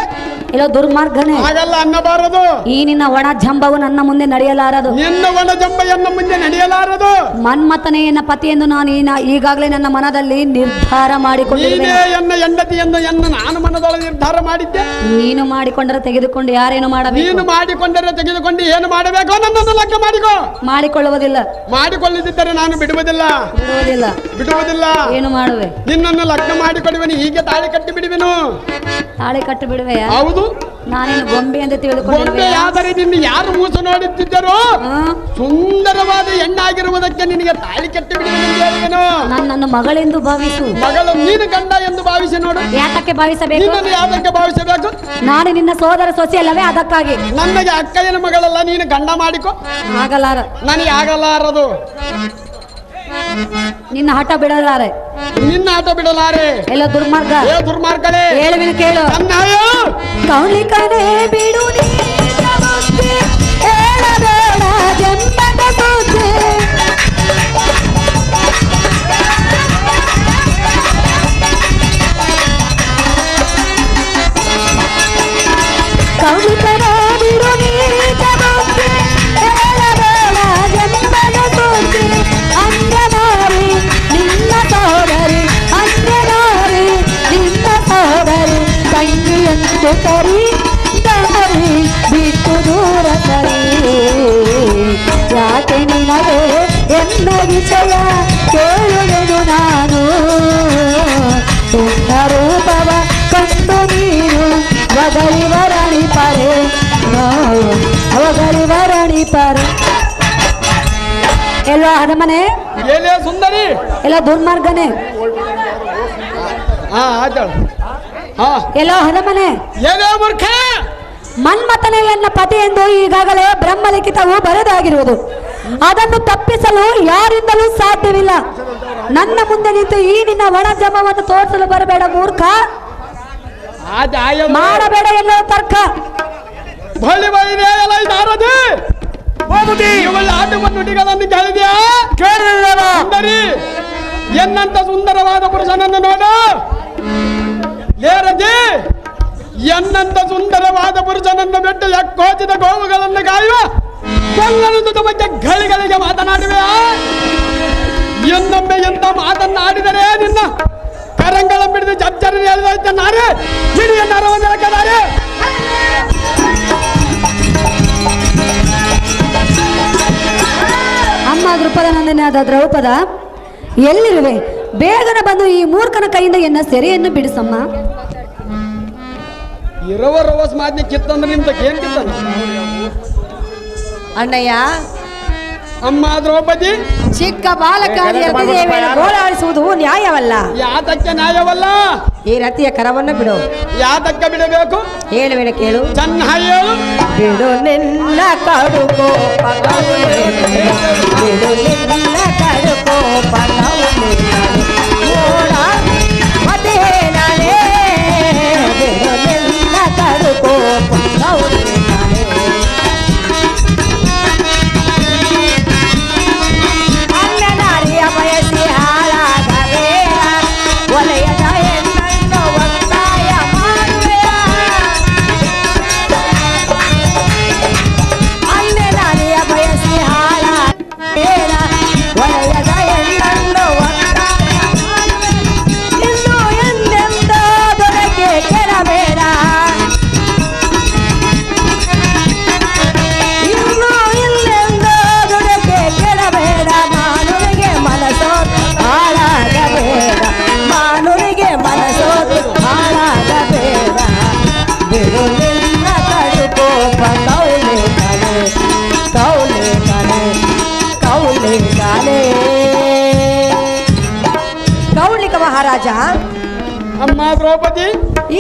ಎಲ್ಲೋ ದುರ್ಮಾರ್ಗನೇ, ಹಾಗಲ್ಲ ಅನ್ನಬಾರದು. ಈ ನಿನ್ನ ಒಣ ಜಂಬವು ನನ್ನ ಮುಂದೆ ನಡೆಯಲಾರದು. ನಿನ್ನ ಒಣ ಜಂಬೆಯನ್ನು ಮುಂದೆ ನಡೆಯಲಾರದು. ಮನ್ಮಥನೇ ಎನ್ನ ಪತಿ ಎಂದು ನಾನು ಈಗಾಗಲೇ ನನ್ನ ಮನದಲ್ಲಿ ನಿರ್ಧಾರ ಮಾಡಿಕೊಂಡಿದ್ದೇನೆ. ನೀನೇ ಎನ್ನ ಹೆಂಡತಿ ಎಂದು ಎನ್ನ ನಾನು ಮನದೊಳಗೆ ನಿರ್ಧಾರ ಮಾಡಿದ್ದೆ. ನೀನು ಮಾಡಿಕೊಂಡರೆ ತೆಗೆದುಕೊಂಡು ಯಾರೇನು ಮಾಡಬೇಕು? ನೀನು ಮಾಡಿಕೊಂಡರೆ ತೆಗೆದುಕೊಂಡು ಏನು ಮಾಡಬೇಕೋ ನನ್ನನ್ನು ಲಗ್ನ ಮಾಡಿಕೋ. ಮಾಡಿಕೊಳ್ಳುವುದಿಲ್ಲ. ಮಾಡಿಕೊಳ್ಳದಿದ್ದರೆ ನಾನು ಬಿಡುವುದಿಲ್ಲ, ಬಿಡುವುದಿಲ್ಲ. ಬಿಡುವುದಿಲ್ಲ. ಏನು ಮಾಡುವೆ? ನಿನ್ನನ್ನು ಲಗ್ನ ಮಾಡಿಕೊಡುವನು, ಹೀಗೆ ತಾಳಿ ಕಟ್ಟಿ ಬಿಡುವೆ. ಬಿಡುವೆನು. ತಾಳಿ ಕಟ್ಟು ಬಿಡುವೆಯಾ? ಹೌದು. ನಾನೇನು ಗೊಂಬೆ ಅಂತ ಗೊಂಬೆ ತಿಳಿದುಕೊಂಡಿರುವೆ. ಆದರೆ ನಿನ್ನ ಯಾರು ಮೂಸ ನೋಡುತ್ತಿದ್ದರೋ ಸುಂದರವಾದ ಹೆಣ್ಣಾಗಿರುವುದಕ್ಕೆ ನಿನಗೆ ತಾಳಿ ಕಟ್ಟಿ ಬಿಡುವೆನು. ನನ್ನನ್ನು ಮಗಳೆಂದು ಭಾವಿಸು. ಮಗಳು ನೀನು ಗಂಡ ಎಂದು ಭಾವಿಸಿ ನೋಡು. ಯಾತಕ್ಕೆ ಭಾವಿಸಬೇಕು? ನಿನ್ನನ್ನು ಯಾವ್ದಕ್ಕೆ ಭಾವಿಸಬೇಕು? ನಾನು ನಿನ್ನ ಸೋದರ ಸೊಸೆ ಅಲ್ಲವೇ, ಅದಕ್ಕಾಗಿ. ನನಗೆ ಅಕ್ಕಯ್ಯನ ಮಗಳಲ್ಲ, ನೀನು ಗಂಡ ಮಾಡಿಕೊ. ಆಗಲಾರ. ನನಗೆ ಆಗಲಾರದು. ನಿನ್ನ ಹಠ ಬಿಡಲಾರೆ. ನಿನ್ನ ಆಟ ಬಿಡಲಾರೆ. ಎಲ್ಲ ದುರ್ಮಾರ್ಗ. ಏ ದುರ್ಮಾರ್ಗನೇ, ಹೇಳುವಿನ ಕೇಳು. ಕನ್ನಾಯ ಕೌಲಿಕನೇ ಬಿಡು ನೀನ ಬುದ್ಧಿ, ಹೇಳಬೇಡ ಜನ್ಮದ ಬುದ್ಧಿ. ಕೌಲಿಕನೇ ಬಿಡು ನೀನ ಬುದ್ಧಿ, ಹೇಳಬೇಡ ಜನ್ಮದ ಬುದ್ಧಿ. ಅಂಗನಾರಿ ನಿನ್ನ ಸೋದರಿ, ಅಂಗನಾರಿ ನಿನ್ನ ಸೋದರಿ, ತಂಗಿಯಂತೆ ಕರಿ ದಾರಿ ಬಿಟ್ಟು ದೂರ ಸರಿ. ಯಾಕೆ ನಿನಗೆ ಎನ್ನ ವಿಷಯ ಕೇಳುವೆನು ನಾನು. ನಿನ್ನ ರೂಪವ ಕಂಡು ನೀನು ಒಗಲಿ ವರಣಿ ಪರೆ, ಒಗಲಿ ವರಣಿ ಪರೆ. ಎಲ್ಲೋ ಹನುಮನೆ, ಏನೇ ಸುಂದರಿ. ಎಲ್ಲ ದುರ್ಮಾರ್ಗನೆ. ಹಾ ಆಯ್ತಾಳ. ಹಾ ಎಲ್ಲೋ ಹನುಮನೆ, ಏನೇ ಮೂರ್ಖ. ಮನ್ಮಥನೇ ಎನ್ನ ಪತಿ ಎಂದು ಈಗಾಗಲೇ ಬ್ರಹ್ಮಲಿಖಿತವು ಬರೆದಾಗಿರುವುದು. ಅದನ್ನು ತಪ್ಪಿಸಲು ಯಾರಿಂದಲೂ ಸಾಧ್ಯವಿಲ್ಲ. ನನ್ನ ಮುಂದೆ ನಿಂತು ಈ ನಿನ್ನ ಒಣ ಜಮವನ್ನು ತೋರಿಸಲು ಬರಬೇಡ ಮೂರ್ಖ. ಮಾಡಬೇಡ ಎನ್ನುವ ತರ್ಕ. ಬಳಿ ಬಳಿದೆ ಎಲ್ಲ ಇದಾರದೆ. ಇವಳ ಆಟವ ನುಡಿಗಳನ್ನು ಕೇಳಿದ್ಯಾ? ಕೇಳಿಲ್ಲ. ಸುಂದರಿ, ಎನ್ನಂತ ಸುಂದರವಾದ ಪುರುಷನನ್ನು ನೋಡು. ಏರಜಿ, ಎನ್ನಂತ ಸುಂದರವಾದ ಪುರುಷನನ್ನು ಬಿಟ್ಟು ಎಕ್ಕೋಚಿದ ಗೋವುಗಳನ್ನು ಕಾಯುವ ಕೊಲ್ಲನುದ ಬಗ್ಗೆ ಗಳಿಗಳಿಗೆ ಮಾತನಾಡುವೆಯಾ? ಇನ್ನೊಮ್ಮೆ ಎಂತ ಮಾತನ್ನಾಡಿದರೆ ನಿನ್ನ ಕರಂಗಳ ಬಿಡಿದು ಜಜ್ಜರ ಹೇಳಿದ್ದಾರೆ. ಹಿಡಿಯ ನರವನ್ನು ಹಾಕಿದ್ದಾರೆ. ಅಮ್ಮ ದೃಪದ ನಂದನಾದ ದ್ರೌಪದ, ಎಲ್ಲಿರುವೆ? ಬೇಗನೆ ಬಂದು ಈ ಮೂರ್ಖನ ಕೈಯಿಂದ ಎನ್ನ ಸೆರೆಯನ್ನು ಬಿಡಿಸಮ್ಮ. ಇರವ ರವಸ್ ಮಾದ್ನಿ ಕಿತ್ತಂದ್ರೆ ನಿಮ್ದಕ್ಕೆ ಏನ್ ಕಿತ್ತಂದ? ಅಣ್ಣಯ್ಯ, ಅಮ್ಮ ದ್ರೌಪದಿ, ಚಿಕ್ಕ ಬಾಲಕಾದಿ ರತಿದೇವಿಯನ್ನು ಗೋಳಾಡಿಸುವುದು ನ್ಯಾಯವಲ್ಲ. ಯಾತಕ್ಕೆ ನ್ಯಾಯವಲ್ಲ? ಈ ರತಿಯ ಕರವನ್ನು ಬಿಡು. ಯಾತಕ್ಕೆ ಬಿಡಬೇಕು? ಹೇಳುವೇನ ಕೇಳು. ಚೆನ್ನಾಗಿ ಹೇಳು. ಬಿಡು ನಿನ್ನ ಕಡುಕೋ ಬಿಡು ನಿನ್ನ ಕಡುಕೋ ಮತ್ತೆ ನಾನೇ ಬಿಡು ನಿನ್ನ ಕಡುಕೋ ಅಂಗನಾರಿಯ ಬಯಸಿ ಹಾಳಾಗಬೇಡ, ಒಲೆಯದ ಹೆಣ್ಣನ್ನು ಒತ್ತಾಯ ಮಾಡುವೆಯ. ಅಂಗನಾರಿಯ ಬಯಸಿ ಹಾಳಾಗಬೇಡ, ಒಲೆಯದ ಹೆಣ್ಣನ್ನು ಒತ್ತಾಯ ಮಾಡುವೆ. ಇನ್ನು ಎಂದೆಂದ ದೊರಕೆ ಕೆಡಬೇಡ, ಇನ್ನು ಇಲ್ಲೆಂದ ದೊರಕೆ ಕೆಡಬೇಡ. ಮಾನವನಿಗೆ ಮನಸೋತು ಹಾಳಾಗಬೇಡ, ಮಾನವನಿಗೆ ಮನಸೋತು ಹಾಳಾಗಬೇಡ. ಬಿಡು ನಿನ್ನ ಕಡುಕೋಪ ಕೌಲೆ ಕಲೆ, ಕೌಲೆ ಕಲೆ, ಕೌಲೆ ಕಲೆ. ಕೌಲಿಕ ಮಹಾರಾಜ, ಅಮ್ಮ ದ್ರೌಪದಿ,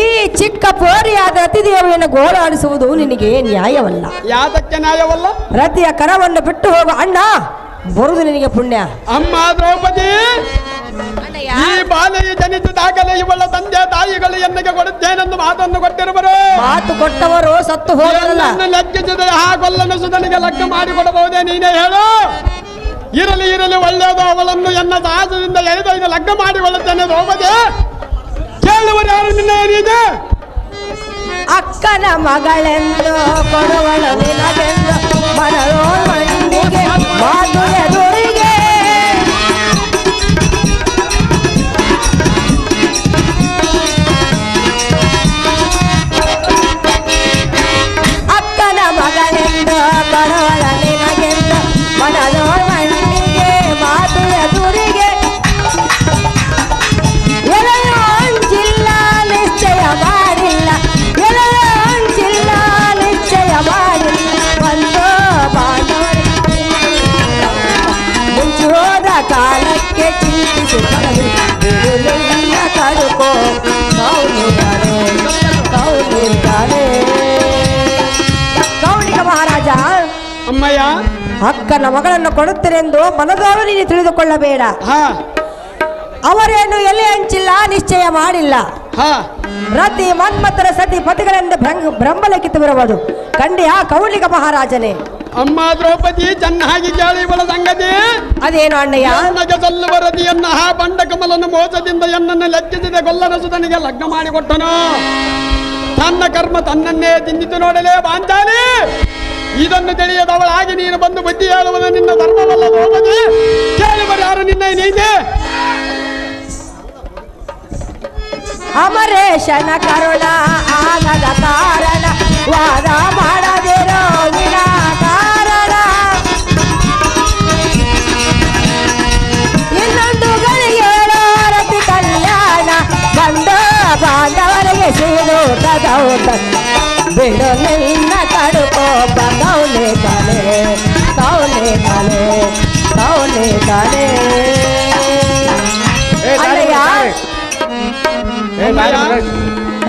ಈ ಚಿಕ್ಕ ಪೋರಿಯಾದ ಅತಿದೇವಿಯನ್ನು ಗೋಳಾಡಿಸುವುದು ನಿನಗೆ ನ್ಯಾಯವಲ್ಲ. ಯಾತಕ್ಕೆ ನ್ಯಾಯವಲ್ಲ? ರತಿಯ ಕರವನ್ನು ಬಿಟ್ಟು ಹೋಗು ಅಣ್ಣ, ಬರುದು ನಿನಗೆ ಪುಣ್ಯ. ಅಮ್ಮ ದ್ರೌಪದಿ, ಈ ಬಾಲೆಯ ಜನಿಸಿದಾಗಲೇ ಇವಳ ತಂದೆ ತಾಯಿಗಳು ಎನ್ನಗೆ ಕೊಡುತ್ತೇನೆಂದು ಮಾತನ್ನು ಕೊಟ್ಟಿರುವರು. ಮಾತು ಕೊಟ್ಟವರು ಸತ್ತು ಹೋಗಲ್ಲ. ಲೆಕ್ಕಿಸಿದರೆ ಆ ಕೊಲ್ಲನ ಸುಧನಿಗೆ ಲಗ್ನ ಮಾಡಿಕೊಡಬಹುದೇ? ನೀನೇ ಹೇಳು. ಇರಲಿ ಇರಲಿ, ಒಳ್ಳೆಯದು. ಅವಳನ್ನು ಎನ್ನ ಸಾಹಸದಿಂದ ಎಳೆದೊಯ್ದು ಲಗ್ನ ಮಾಡಿಕೊಳ್ಳುತ್ತೇನೆ ದ್ರೌಪದಿ. ಕೇಳುವರು ಯಾರು ನಿನ್ನ ಏನಿದೆ? ಅಕ್ಕನ ಮಗಳೆಂದು ಕೊಡುವಳು ನಿನಗೆಂದು ಮನರೋ ಮಂದಿಗೆ ಮಾತು ಎದುರಿಗೆ. ಅಕ್ಕನ ಮಗಳೆಂದು ಕೊಡುವಳು ನಿನಗೆಂದು ಮನರೋ ಮಂದಿಗೆ ಮಾತು ಎದುರಿಗೆ. ಎಲೆಯೋ ಅಂಚಿಲ್ಲ ನಿಶ್ಚಯ ಅಮ್ಮಯ್ಯ. ಅಕ್ಕನ ಮಗಳನ್ನು ಕೊಡುತ್ತೇನೆಂದು ಮನದಾರು ನೀನು ತಿಳಿದುಕೊಳ್ಳಬೇಡ. ಹಾ ಅವರೇನು ಎಲೆ ಹಂಚಿಲ್ಲ, ನಿಶ್ಚಯ ಮಾಡಿಲ್ಲ. ಹಾ ರತಿ ಮನ್ಮಥರ ಸತಿ ಪತಿಗಳೆಂದು ಬ್ರಹ್ಮಲಿಖಿತ ಬರುವುದು ಕಂಡಿಯ ಕೌಲಿಕ ಮಹಾರಾಜನೇ. ಅಮ್ಮ ದ್ರೌಪದಿ, ಚೆನ್ನಾಗಿ ಕೇಳಿ ಇವಳ ಸಂಗತಿ. ಅದೇನು ಅಣ್ಣಯ್ಯ? ನನಗೆ ಸಲ್ಲು ವರದಿಯನ್ನ ಆ ಬಂಡ ಕಮಲನ್ನು ಮೋಸದಿಂದ ಎನ್ನನ್ನು ಲೆಕ್ಕಿಸಿದ ಗೊಲ್ಲನ ಸುತನಿಗೆ ಲಗ್ನ ಮಾಡಿಕೊಟ್ಟನು. ತನ್ನ ಕರ್ಮ ತನ್ನನ್ನೇ ತಿಂದಿತು ನೋಡಲೇ ಬಾಂಚಾಲಿ. ಇದನ್ನು ತಿಳಿಯದವಳಾಗಿ ನೀನು ಬಂದು ಬುದ್ಧಿ ಹೇಳುವುದು ನಿನ್ನ ಧರ್ಮವಲ್ಲ ದ್ರೌಪದಿ. ಕೇಳುವರು ಯಾರು ನಿನ್ನ ನೀತಿ? ಅಮರೇಶನ ಕರುಣ ಆಗದ ಕಾರಣ ವಾದ ಮಾಡದಿರೋ ವಿನಾಕಾರಣ. ಇನ್ನೊಂದು ಗಳಿಗೆಯೋ ರತಿ ಕಲ್ಯಾಣ ಬಂದ ಬಾಂಧವರಿಗೆ ಸೀನೂಟದೌಟ ಬಿಡು ನಿನ್ನ ಕಡುಕೋಪ ಕೌಲೆ ಕಲೆ ಕೌಲೆ ಕಲೆ ಕೌಲೆ ಕಲೆ. ಅಲ್ಲಯ್ಯ,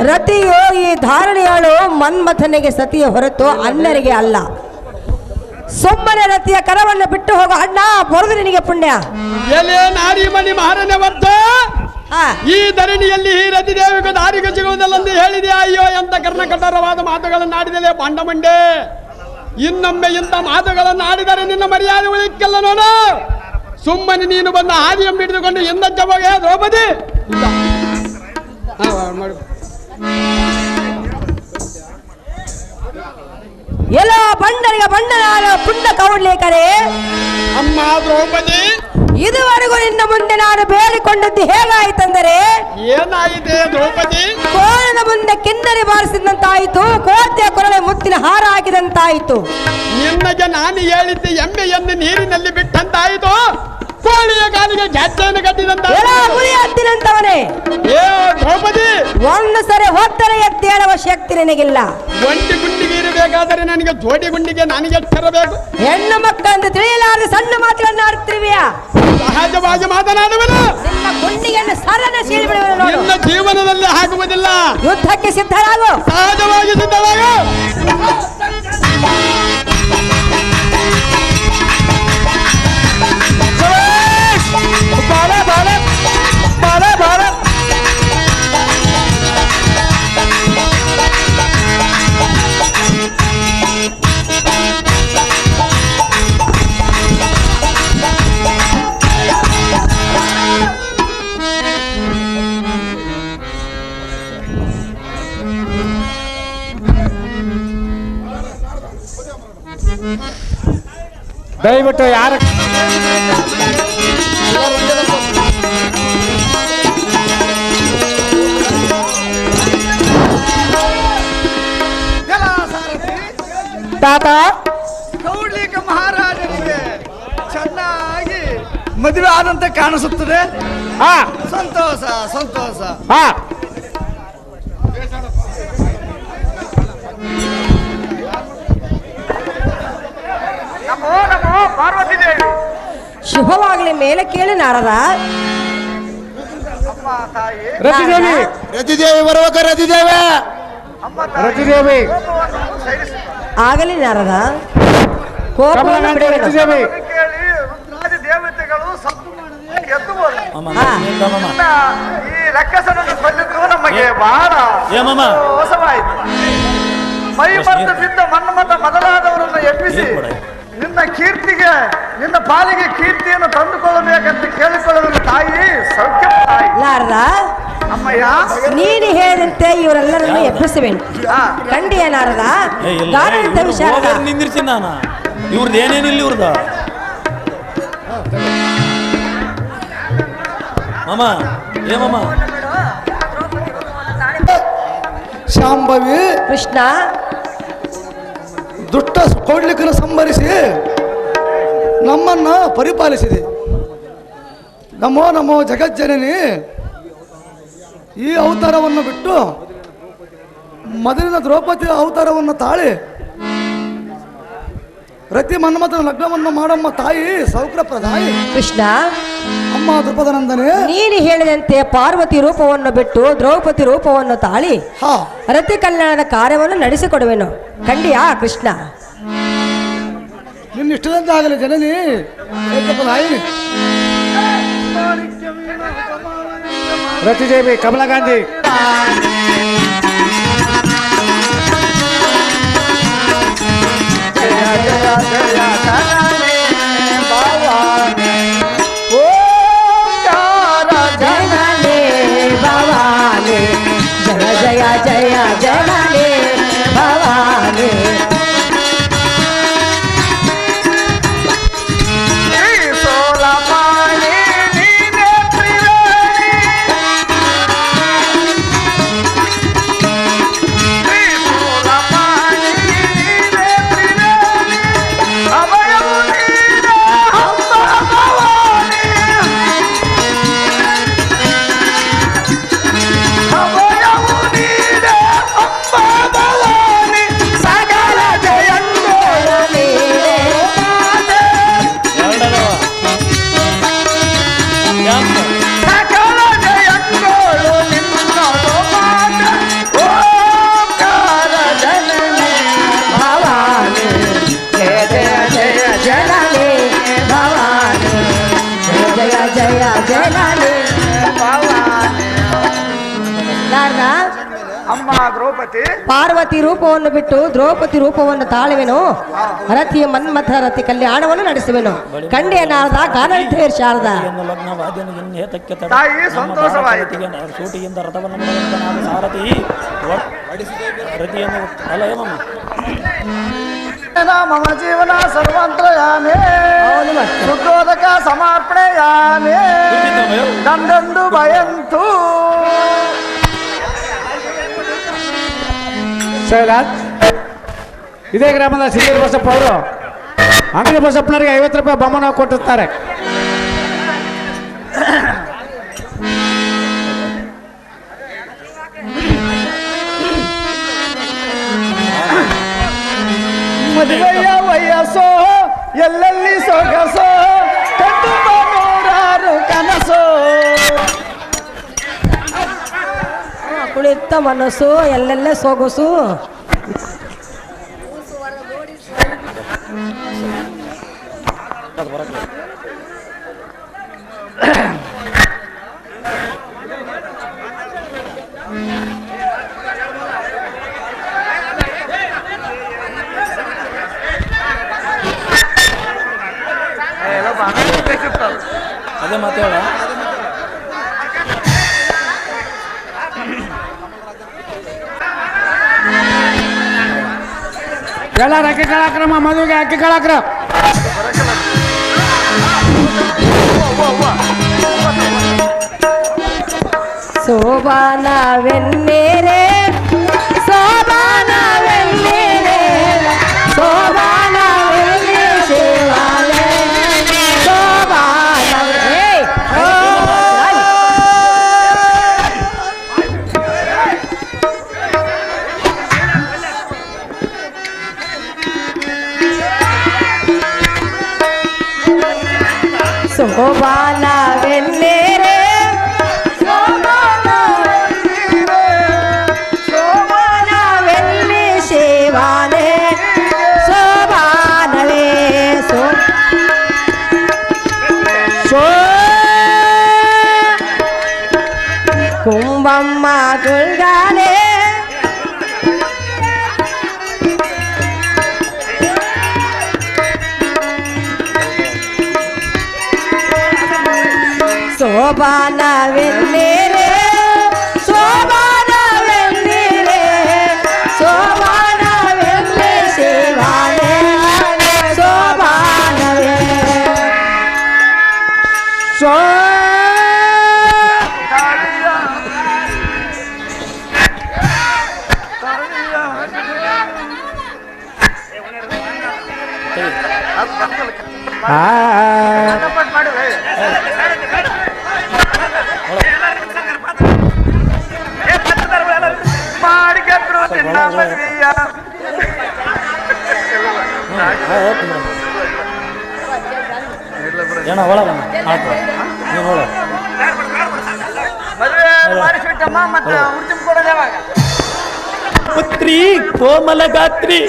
ರತಿಯು ಈ ಧಾರಣೆಯಾಳು ಮನ್ಮಥನಿಗೆ ಸತಿಯ ಹೊರತು ಅಣ್ಣರಿಗೆ ಅಲ್ಲ. ಸುಮ್ಮನೆ ರತಿಯ ಕರವನ್ನು ಬಿಟ್ಟು ಹೋಗೋ ಅಣ್ಣ, ಬರುದು ನಿನಗೆ ಪುಣ್ಯ. ಎಲೆ ನಾರಿ ಮಣಿ ಮಹಾರಣ್ಯ ವರ್ತ, ಈ ಧರಣಿಯಲ್ಲಿ ಈ ರತಿ ದೇವಿಗೂ ದಾರಿಗೆ ಸಿಗುವುದಲ್ಲಂದು ಹೇಳಿದೆ. ಅಯ್ಯೋ ಎಂತ ಕರ್ಣಕಠೋರವಾದ ಮಾತುಗಳನ್ನು ಆಡಿದಲೇ ಪಾಂಡಮಂಡೆ. ಇನ್ನೊಮ್ಮೆ ಇಂಥ ಮಾತುಗಳನ್ನು ಆಡಿದರೆ ನಿನ್ನ ಮರ್ಯಾದೆ ಉಳಿಕಲ್ಲ ನೋಡು. ಸುಮ್ಮನೆ ನೀನು ಬಂದ ಹಾದಿಯನ್ನು ಹಿಡಿದುಕೊಂಡು ಎಂದಜ್ಜ ಹೋಗ ದ್ರೌಪದಿ. ಎಲ್ಲ ಬಂಡರಿಗೆ ಬಂಡನಾಗ ಪುಣ್ಯ ಕೌಡ್ಲೇಕರೇ. ಅಮ್ಮ ದ್ರೌಪದಿ, ಇದುವರೆಗೂ ನಿನ್ನ ಮುಂದೆ ನಾನು ಬೇಡಿಕೊಂಡದ್ದು ಹೇಗಾಯಿತೆಂದರೆ, ಏನಾಗಿದೆ ದ್ರೌಪದಿ? ಕೋಣದ ಮುಂದೆ ಕಿನ್ನರಿ ಬಾರಿಸಿದಂತಾಯಿತು, ಕೋಟೆಯ ಕೊರಳೆ ಮುತ್ತಿನ ಹಾರ ಹಾಕಿದಂತಾಯಿತು. ನಿನ್ನಗೆ ನಾನು ಹೇಳಿದ್ದೆ ಎಮ್ಮೆಯನ್ನು ನೀರಿನಲ್ಲಿ ಬಿಟ್ಟಂತಾಯಿತು, ಕೋಳಿಯ ಕಾಲಿಗೆ ಗೆಜ್ಜೆಯನ್ನು ಕಟ್ಟಿದಂತವನೇ. ಏ ದ್ರೌಪದಿ, ಒಂದು ಸರಿ ಹೊತ್ತರೆ ಎತ್ತೇಳುವ ಶಕ್ತಿ ನಿನಗಿಲ್ಲ. ಒಂಟಿ ಗುಂಡಿಗೆ ಇರಬೇಕಾದರೆ ನನಗೆ ಜೋಡಿ ಗುಂಡಿಗೆ ನನಗೆ ಎಷ್ಟರಬೇಕು? ಹೆಣ್ಣು ಮಕ್ಕಳಂದು ತಿಳಿಯಲಾರದೆ ಸಣ್ಣ ಮಾತುಗಳನ್ನು ಆಡ್ತಿರುವೆಯಾ? ಸಹಜವಾಗಿ ಮಾತನಾಡುವನು. ನಿಮ್ಮ ಗುಂಡಿಗೆಯನ್ನು ಸರನ ಸೀಳಿಬಿಡುವನು. ನಿನ್ನ ಜೀವನದಲ್ಲಿ ಆಗುವುದಿಲ್ಲ. ಯುದ್ಧಕ್ಕೆ ಸಿದ್ಧರಾಗು. ಸಹಜವಾಗಿ ಸಿದ್ಧರಾಗು. ದಯವಿಟ್ಟು ಯಾರು ತಾತ ಕೌಡ್ಲಿಕ ಮಹಾರಾಜನಿಗೆ ಚೆನ್ನಾಗಿ ಮದುವೆ ಆದಂತೆ ಕಾಣಿಸುತ್ತದೆ. ಹಾ ಸಂತೋಷ ಸಂತೋಷ. ಹಾ ನಮೋ ನಮೋ ಪಾರ್ವತಿ ದೇವಿ. ಶುಭವಾಗಲಿ ಮೇಲೆ ಕೇಳಿ ನಾರದ. ಅಮ್ಮ ತಾಯಿ, ರತಿದೇವಿ, ರತಿದೇವಿ ಬರುವಾಗ ರತಿದೇವಿ, ಅಮ್ಮ ತಾಯಿ, ರತಿದೇವಿ ಕೋಪವನ್ನು ಸಹಿಸಿ ಆಗಲಿ ನಾರದ, ಕೋಪವನ್ನು ಬಿಡುವೆನು. ರತಿದೇವಿ ಕೇಳಿ ರುದ್ರಾದಿ ದೇವತೆಗಳು ಸತ್ತು ಮಾಡದೆ ಎದ್ದು ಹೋದರು. ಹಾ. ಇನ್ನ ಈ ರಕ್ಕಸನನ್ನು ಕೊಂದಿದ್ದು ನಮಗೆ ಬಹಳ ಮೋಸವಾಯಿತು. ಮೈ ಮರೆತು ಬಿದ್ದ ಮನ್ಮಥ ಮೊದಲಾದವರನ್ನು ಎಬ್ಬಿಸಿ ನಿನ್ನ ಕೀರ್ತಿಗೆ, ನಿನ್ನ ಪಾಲಿಗೆ ಕೀರ್ತಿಯನ್ನು ತಂದುಕೊಳ್ಳಬೇಕಂತ ಕೇಳಿಕೊಳ್ಳಲು ತಾಯಿ ಸೌಖ್ಯ ತಾಯಿ. ನಾರದ, ಅಮ್ಮಯ್ಯ, ನೀನು ಹೇಳಿದಂತೆ ಇವರೆಲ್ಲರನ್ನು ಎಬ್ಬಿಸುವೆನು. ಕಂಡಿಯ ನಾರದ, ಗಾರಂತ ವಿಚಾರದ ನಿಂದಿರ್ತೀನಿ ನಾನು. ಇವ್ರದ್ದು ಏನೇನಿಲ್ಲ ಇವ್ರದ ಮಾಮ. ಏ ಮಾಮ, ಶಾಂಭವಿ ಕೃಷ್ಣ ದುಷ್ಟ ಕೌಡ್ಲಿಕನ ಸಂಹರಿಸಿ ನಮ್ಮನ್ನ ಪರಿಪಾಲಿಸಿದೆ. ನಮೋ ನಮೋ ಜಗಜ್ಜನನಿ. ಈ ಅವತಾರವನ್ನು ಬಿಟ್ಟು ಮೊದಲಿನ ದ್ರೌಪದಿ ಅವತಾರವನ್ನು ತಾಳಿ ರತಿ ಮನ್ಮಥನ ಲಗ್ನವನ್ನು ಮಾಡಮ್ಮ ತಾಯಿ ಸೌಕ್ರಪ್ರದಾಯಿ. ಕೃಷ್ಣ, ಅಮ್ಮ ದ್ರುಪದನಂದನೆ, ನೀನು ಹೇಳಿದಂತೆ ಪಾರ್ವತಿ ರೂಪವನ್ನು ಬಿಟ್ಟು ದ್ರೌಪದಿ ರೂಪವನ್ನು ತಾಳಿ ಹಾ ರತಿ ಕಲ್ಯಾಣದ ಕಾರ್ಯವನ್ನು ನಡೆಸಿಕೊಡುವೆನು. ಕಂಡಿಯಾ ಕೃಷ್ಣ? ನಿನ್ನ ಇಷ್ಟದಂತೆ ಆಗಲಿ ಜನನಿ ನಾಯಿನಿ ರತಿದೇವಿ ಕಮಲಾ ಗಾಂಧಿ ಜನನೇ ಭವಾನಿ ಜಯ ಜಯ ಜಯ ಜನನೇ ಭವಾನಿ ಅಮ್ಮ ದ್ರೌಪದಿ ಪಾರ್ವತಿ ರೂಪವನ್ನು ಬಿಟ್ಟು ದ್ರೌಪದಿ ರೂಪವನ್ನು ತಾಳುವೆನು ರತಿಯ ಮನ್ಮಥ ರತಿ ಕಲ್ಯಾಣವನ್ನು ನಡೆಸುವೆನು ಕಂಡೆಯ ನಾರದ ಗಾನಂತೇರ್ ಶಾರದ ತಾಯಿ ಸಂತೋಷವಾಯಿತು. ಸೂಟಿಯಿಂದ ರಥವನ್ನು ಮಾಡುವಂತ ನಾನು ಸಾರಥಿ ರತಿಯನ್ನು ಅಲ್ಲ ಏಮಮ್ಮ ಮಮ ಜೀವನ ಸರ್ವಂತ್ರಯಾಮೇ ಶುದ್ಧೋದಕ ಸಮರ್ಪಣೆಯಾಮೇ ದಂಡಂದು ಭಯಂತು ಸೈರಾಜ್ ಇದೇ ಗ್ರಾಮದ ಸಿರಿಯರ್ ಬಸಪ್ಪ ಅವರು ಅಂಗಡಿ ಬಸಪ್ಪನವರಿಗೆ 50 ರೂಪಾಯಿ ಬಹುಮಾನ ಕೊಟ್ಟಿರ್ತಾರೆ. ಮದುವೆಯ ವಯಸ್ಸೋ ಎಲ್ಲೆಲ್ಲಿ ಸೊಗಸೋ ಕಟ್ಟುವ ನೂರಾರು ಕನಸೋ ಕುಳಿತ ಮನಸ್ಸು ಎಲ್ಲೆಲ್ಲ ಸೊಗಸು ಅದೇ ಮಾತೇಳ ಎಲ್ಲರೂ ಅಕ್ಕಿ ಕಾಳಕ್ರಮ ಮದುವೆಗೆ ಅಕ್ಕಿ ಕಾಳಕ್ರ ಶೋಭಾನವೆನ್ನೇರೆ ಶೋಭಾನವೆನ್ನೇರೆ ಶೋಭಾನವೆನ್ನೇ ಶಿವಾಲಯ ಶೋಭಾನವೇ ಶೋಭಾನವೆನ್ನೇರೆ ಶೋಭಾನವೆನ್ನೇ ಶಿವಾಲಯ ಶೋಭಾನವೇ ಕುಂಬಮ್ಮ ಗುಳ್ಗಾನೆ ಶೋಭಾನವೆನ್ನೇರೆ ಶೋಭಾನವೆನ್ನೇರೆ ಶೋಭಾನವೆನ್ನೇ ಶಿವಾಲಯ ಶೋಭಾನವೇ ಏನ ಒಳಗ ಆಯ್ತು ನೀವು ಒಳ ಮದುವೆ ಮಾಡಿಸ್ಬಿಟ್ಟಮ್ಮ ಮತ್ತೆ ಉಡ್ತಿಮ್ ಕೊಡೋದು ಯಾವಾಗ ಪುತ್ರಿ ಕೋಮಲ ಗಾತ್ರಿ,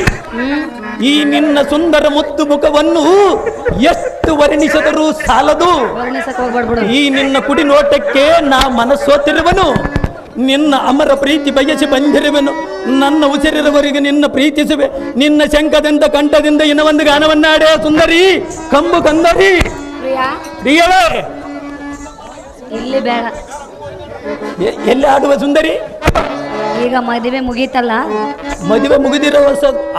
ಈ ನಿನ್ನ ಸುಂದರ ಮುತ್ತು ಮುಖವನ್ನು ಎಷ್ಟು ವರ್ಣಿಸಿದರೂ ಸಾಲದು. ವರ್ಣಿಸಕ್ ಹೋಗ್ಬೇಡ್ಬಿಡು. ಈ ನಿನ್ನ ಕುಡಿ ನೋಟಕ್ಕೆ ನಾ ಮನಸ್ಸೋತಿರುವನು, ನಿನ್ನ ಅಮರ ಪ್ರೀತಿ ಬಯಸಿ ಬಂದಿರುವೆನು. ನನ್ನ ಉಸಿರಿರುವವರೆಗೆ ನಿನ್ನ ಪ್ರೀತಿಸುವೆ. ನಿನ್ನ ಶಂಕದಿಂದ ಕಂಠದಿಂದ ಇನ್ನೊಂದು ಗಾನವನ್ನಾಡೆ ಸುಂದರಿ ಕಂಬು ಕಂದರಿ. ಪ್ರಿಯಾ ಪ್ರಿಯವೇ, ಇಲ್ಲಿ ಬೇಡ. ಎಲ್ಲಿ ಆಡುವ ಸುಂದರಿ? ಈಗ ಮದುವೆ ಮುಗೀತಲ್ಲ, ಮದುವೆ ಮುಗಿದಿರುವ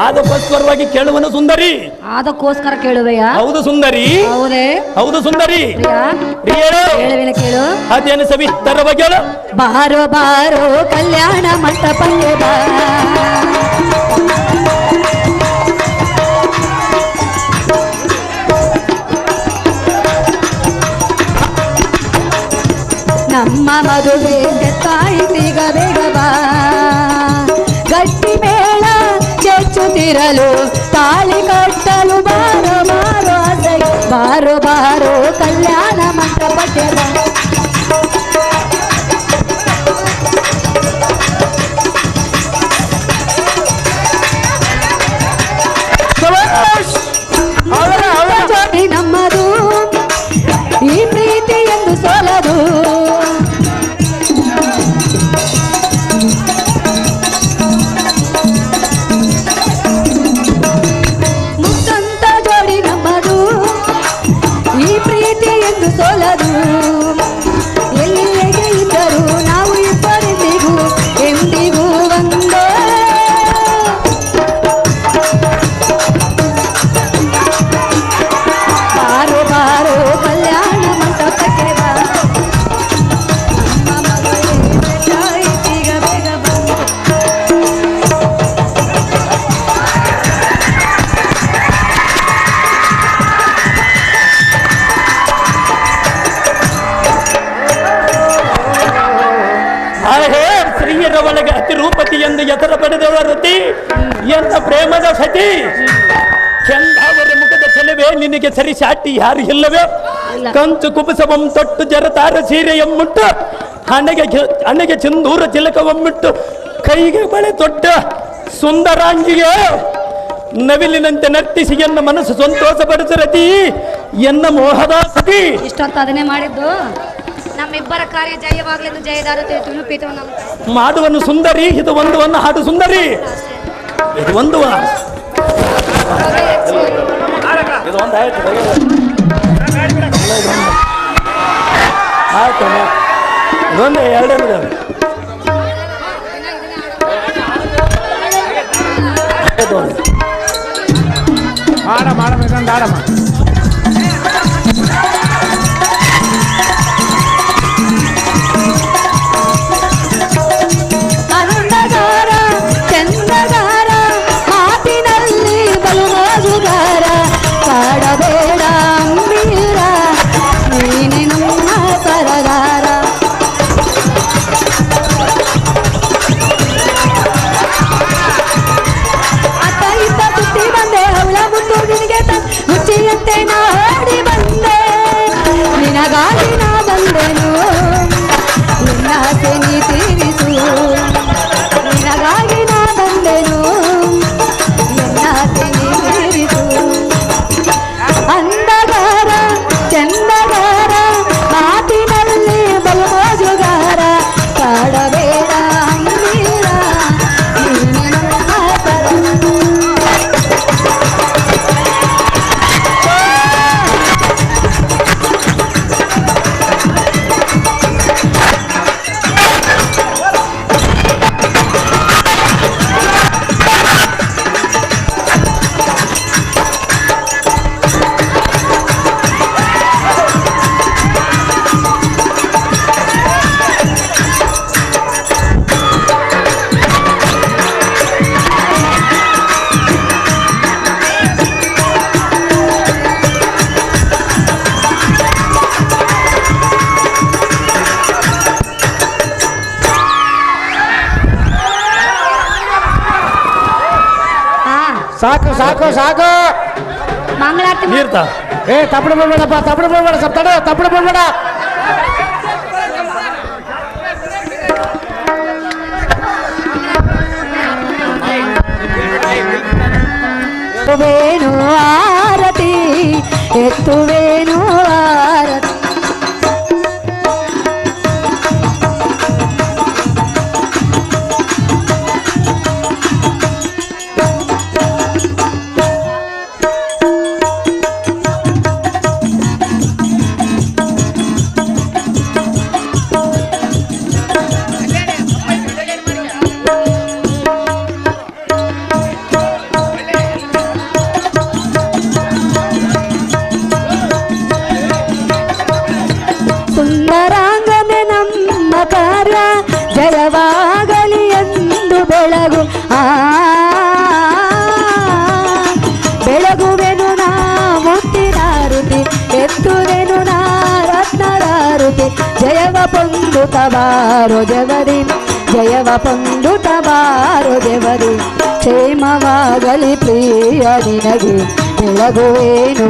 ಆದ ಪಸ್ವರವಾಗಿ ಕೇಳುವನು ಸುಂದರಿ. ಅದಕ್ಕೋಸ್ಕರ ಕೇಳುವೆಯ? ಹೌದು ಸುಂದರಿ, ಹೌದೇ? ಹೌದು ಸುಂದರಿ. ಪ್ರಿಯಾ ಪ್ರಿಯಳೇ, ಹೇಳುವಿನ ಕೇಳು. ಅದೇನು ಸವಿಸ್ತರವಾಗಿ ಹೇಳು. ಬಾರೋ ಬಾರೋ ಕಲ್ಯಾಣ ಮಂಟಪಕ್ಕೆ ಬಾ, ನಮ್ಮ ಮದುವೆ ತಾಯಿತೀಗ ಬೇಗ ಬಾ, ಗಟ್ಟಿ ಮೇಳ ಚೆಚ್ಚುತ್ತಿರಲು ತಾಳಿ ಕಟ್ಟಲು ಬಾರೋ ಬಾರೋ ಆಸೆ, ಬಾರೋ ಬಾರೋ ಕಲ್ಯಾಣ ಮಂಟಪಕ್ಕೆ ಬಾ. ಜೋಡಿ ನಮ್ಮದು, ಈ ಪ್ರೀತಿ ಎಂದು ಸೋಲದು. ಮುತ್ತಂತ ಜೋಡಿ ನಮ್ಮದು, ಈ ಪ್ರೀತಿ ಎಂದು ಸೋಲದು. ಎಲ್ಲಿಗೆ ಇದ್ದರೂ ನಾವು ಇಬ್ಬರಿಗೂ ಎಂದಿಗೂ ಒಂದೇ. ಬಾರೋ ಬಾರೋ ಕಲ್ಯಾಣ ಮಂಟಪಕ್ಕೆ ಬಾ, ನಮ್ಮ ಮದುವೆ ತಾಯಿತೀಗ ಬೇಗ ಬಂದು. ಆಹೇ, ಸ್ತ್ರೀಯರ ಒಳಗೆ ಅತಿರೂಪತಿ ಎಂದು ಎತ್ತರ ಪಡೆದವ ರತಿ, ಎಂತ ಪ್ರೇಮದ ಸತಿ. ಚಂದಾವರ ಮುಖದ ಚೆಲುವೆ, ನಿನಗೆ ಸರಿ ಸಾಟಿ ಯಾರು ಇಲ್ಲವೇ? ಕಂಚು ಕುಬುಸವಂ ತೊಟ್ಟು ಜರತಾರ ಸೀರೆಯಮ್ಮಿಟ್ಟು, ಹಣೆಗೆ ಸಿಂಧೂರ ಚಿಲಕವಮ್ಮಿಟ್ಟು, ಕೈಗೆ ಬಳೆ ತೊಟ್ಟ ಸುಂದರಾಂಗಿಗೆ ನವಿಲಿನಂತೆ ನರ್ತಿಸಿ ಎನ್ನ ಮನಸ್ಸು ಸಂತೋಷ ಪಡಿಸರತಿ, ಎನ್ನ ಮೋಹದ ಸತಿ. ಇಷ್ಟೊತ್ತು ಅದನ್ನೇ ಮಾಡಿದ್ದು. ನಮ್ಮಿಬ್ಬರ ಕಾರ್ಯ ಜಯವಾಗಲೆಂದು ಜಯದಾರ ತುಳುಪಿತು. ಮಾಡುವನು ಸುಂದರಿ, ಇದು ಒಂದು ಹಾಡು ಸುಂದರಿ, ಇದು ಒಂದು ಇದು ಒಂದು ಆಯ್ತು. ಆಯ್ತು, ಇದೊಂದು ಎರಡೇ ಆಡಮ್ಮ ಇದೊಂದು ಆಡಮ್ಮ. ಅಂದಗಾರ ಚಂದಗಾರ ಮಾತಿನಲ್ಲಿ ಬಲುಗಾರ, ಕಾಡಬೇಡ ಅಂಬೀರ ನೀನೆ ನಮ್ಮ ಸರದಾರ. ಅತ್ತ ಇತ್ತ ಸುತ್ತಿ ಬಂದೆ, ಅವಳ ಮುತ್ತು ನಿನಗೆ ರುಚಿಯಂತೆ ನಾ ಹಾಡಿ ಬಂದೆ, ನಿನಗಾಗಿ ನಾ ಬಂದೆನು, ನಿನ್ನ ಆಸೆ ನೀ ತೀರಿಸು, ನಿನಗಾಗಿ ನಾ ಬಂದೆನು, ನಿನ್ನ ಆಸೆ ನೀ ತೀರಿಸು. ಅಂದಗಾರ ಚಂದಗಾರ ಮಾತಿನಲ್ಲಿ ಬಲುಮೋಜುಗಾರ, ಕಾಡಬೇಡ ಅಂಬೀರ ನೀನೆ ನಮ್ಮ ಸರದಾರ. ಸಾಕು ಸಾಕು ಸಾಕು. ಮಂಗಳಾರತಿ ನೀರ್ತ ತಪ್ಪಡು ಬಿಡ್ಬೇಡಪ್ಪ, ತಪ್ಪಡು ಬಿಡ್ಬೇಡ, ಸ್ವಲ್ಪ ತಡೆ, ತಪ್ಪಡು ಬಿಡ್ಬೇಡ. ಎತ್ತುವೇನು ಆರತಿ ಎತ್ತುವೇನು ಆರತಿ. ಸುಂದರಾಂಗನೆ ನಮ್ಮ ಕಾರ್ಯ ಜಯವಾಗಲಿ ಎಂದು ಬೆಳಗು ಬೆಳಗುವೆನು ನಾ ಮುತ್ತಿನಾರುತಿ ಎತ್ತುವೆನು ನಾ ರತ್ನರಾರುತಿ. ಜಯವ ಪೊಂದುತ ಬಾರೋ ಜವರಿ ಜಯವ ಪೊಂದುತ ಬಾರೋ ಜವರಿ. ಕ್ಷೇಮವಾಗಲಿ ಪ್ರಿಯ ನಿನಗೆ ಬೆಳಗುವೇನು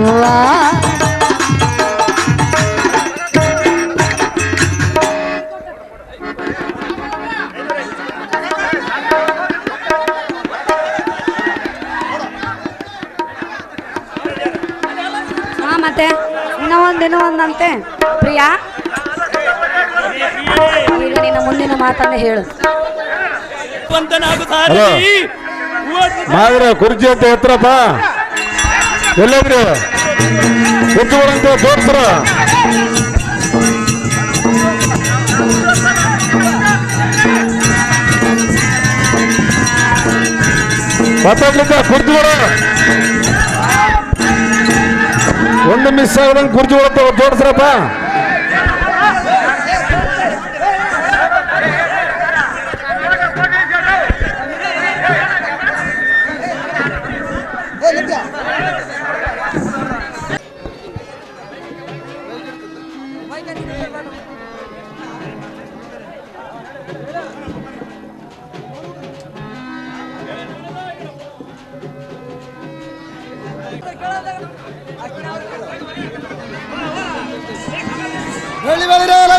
ಮತ್ತೆ ಇನ್ನೂ ಒಂದಂತೆ ಪ್ರಿಯಾ. ಈಗ ನಿನ್ನ ಮುಂದಿನ ಮಾತನ್ನ ಹೇಳು. ಮಾದ್ರ ಕುರ್ಚಿ ಅಂತ ಎತ್ತರಪ್ಪ ಎಲ್ಲೋಗ್ರಿ ಕುರ್ಚಿಗಳಂತ ತೋರ್ಸ್ರ ಮಾತಾಡ್ಲಿಕ್ಕ ಕುರ್ಚಿಗಳು ಒಂದು ಮಿಸ್ ಆಗದಂಗೆ ಕುರ್ಚಿಗಳು ತೋರ್ಸ್ರಪ್ಪ.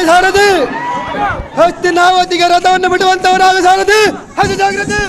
ಸಾರಥಿ ಹಸ್ತಿನಾವತಿಗೆ ರಥವನ್ನು ಬಿಡುವಂತವರಾಗ ಸಾರಥಿ ಅದು ಜಾಗ್ರತೆ.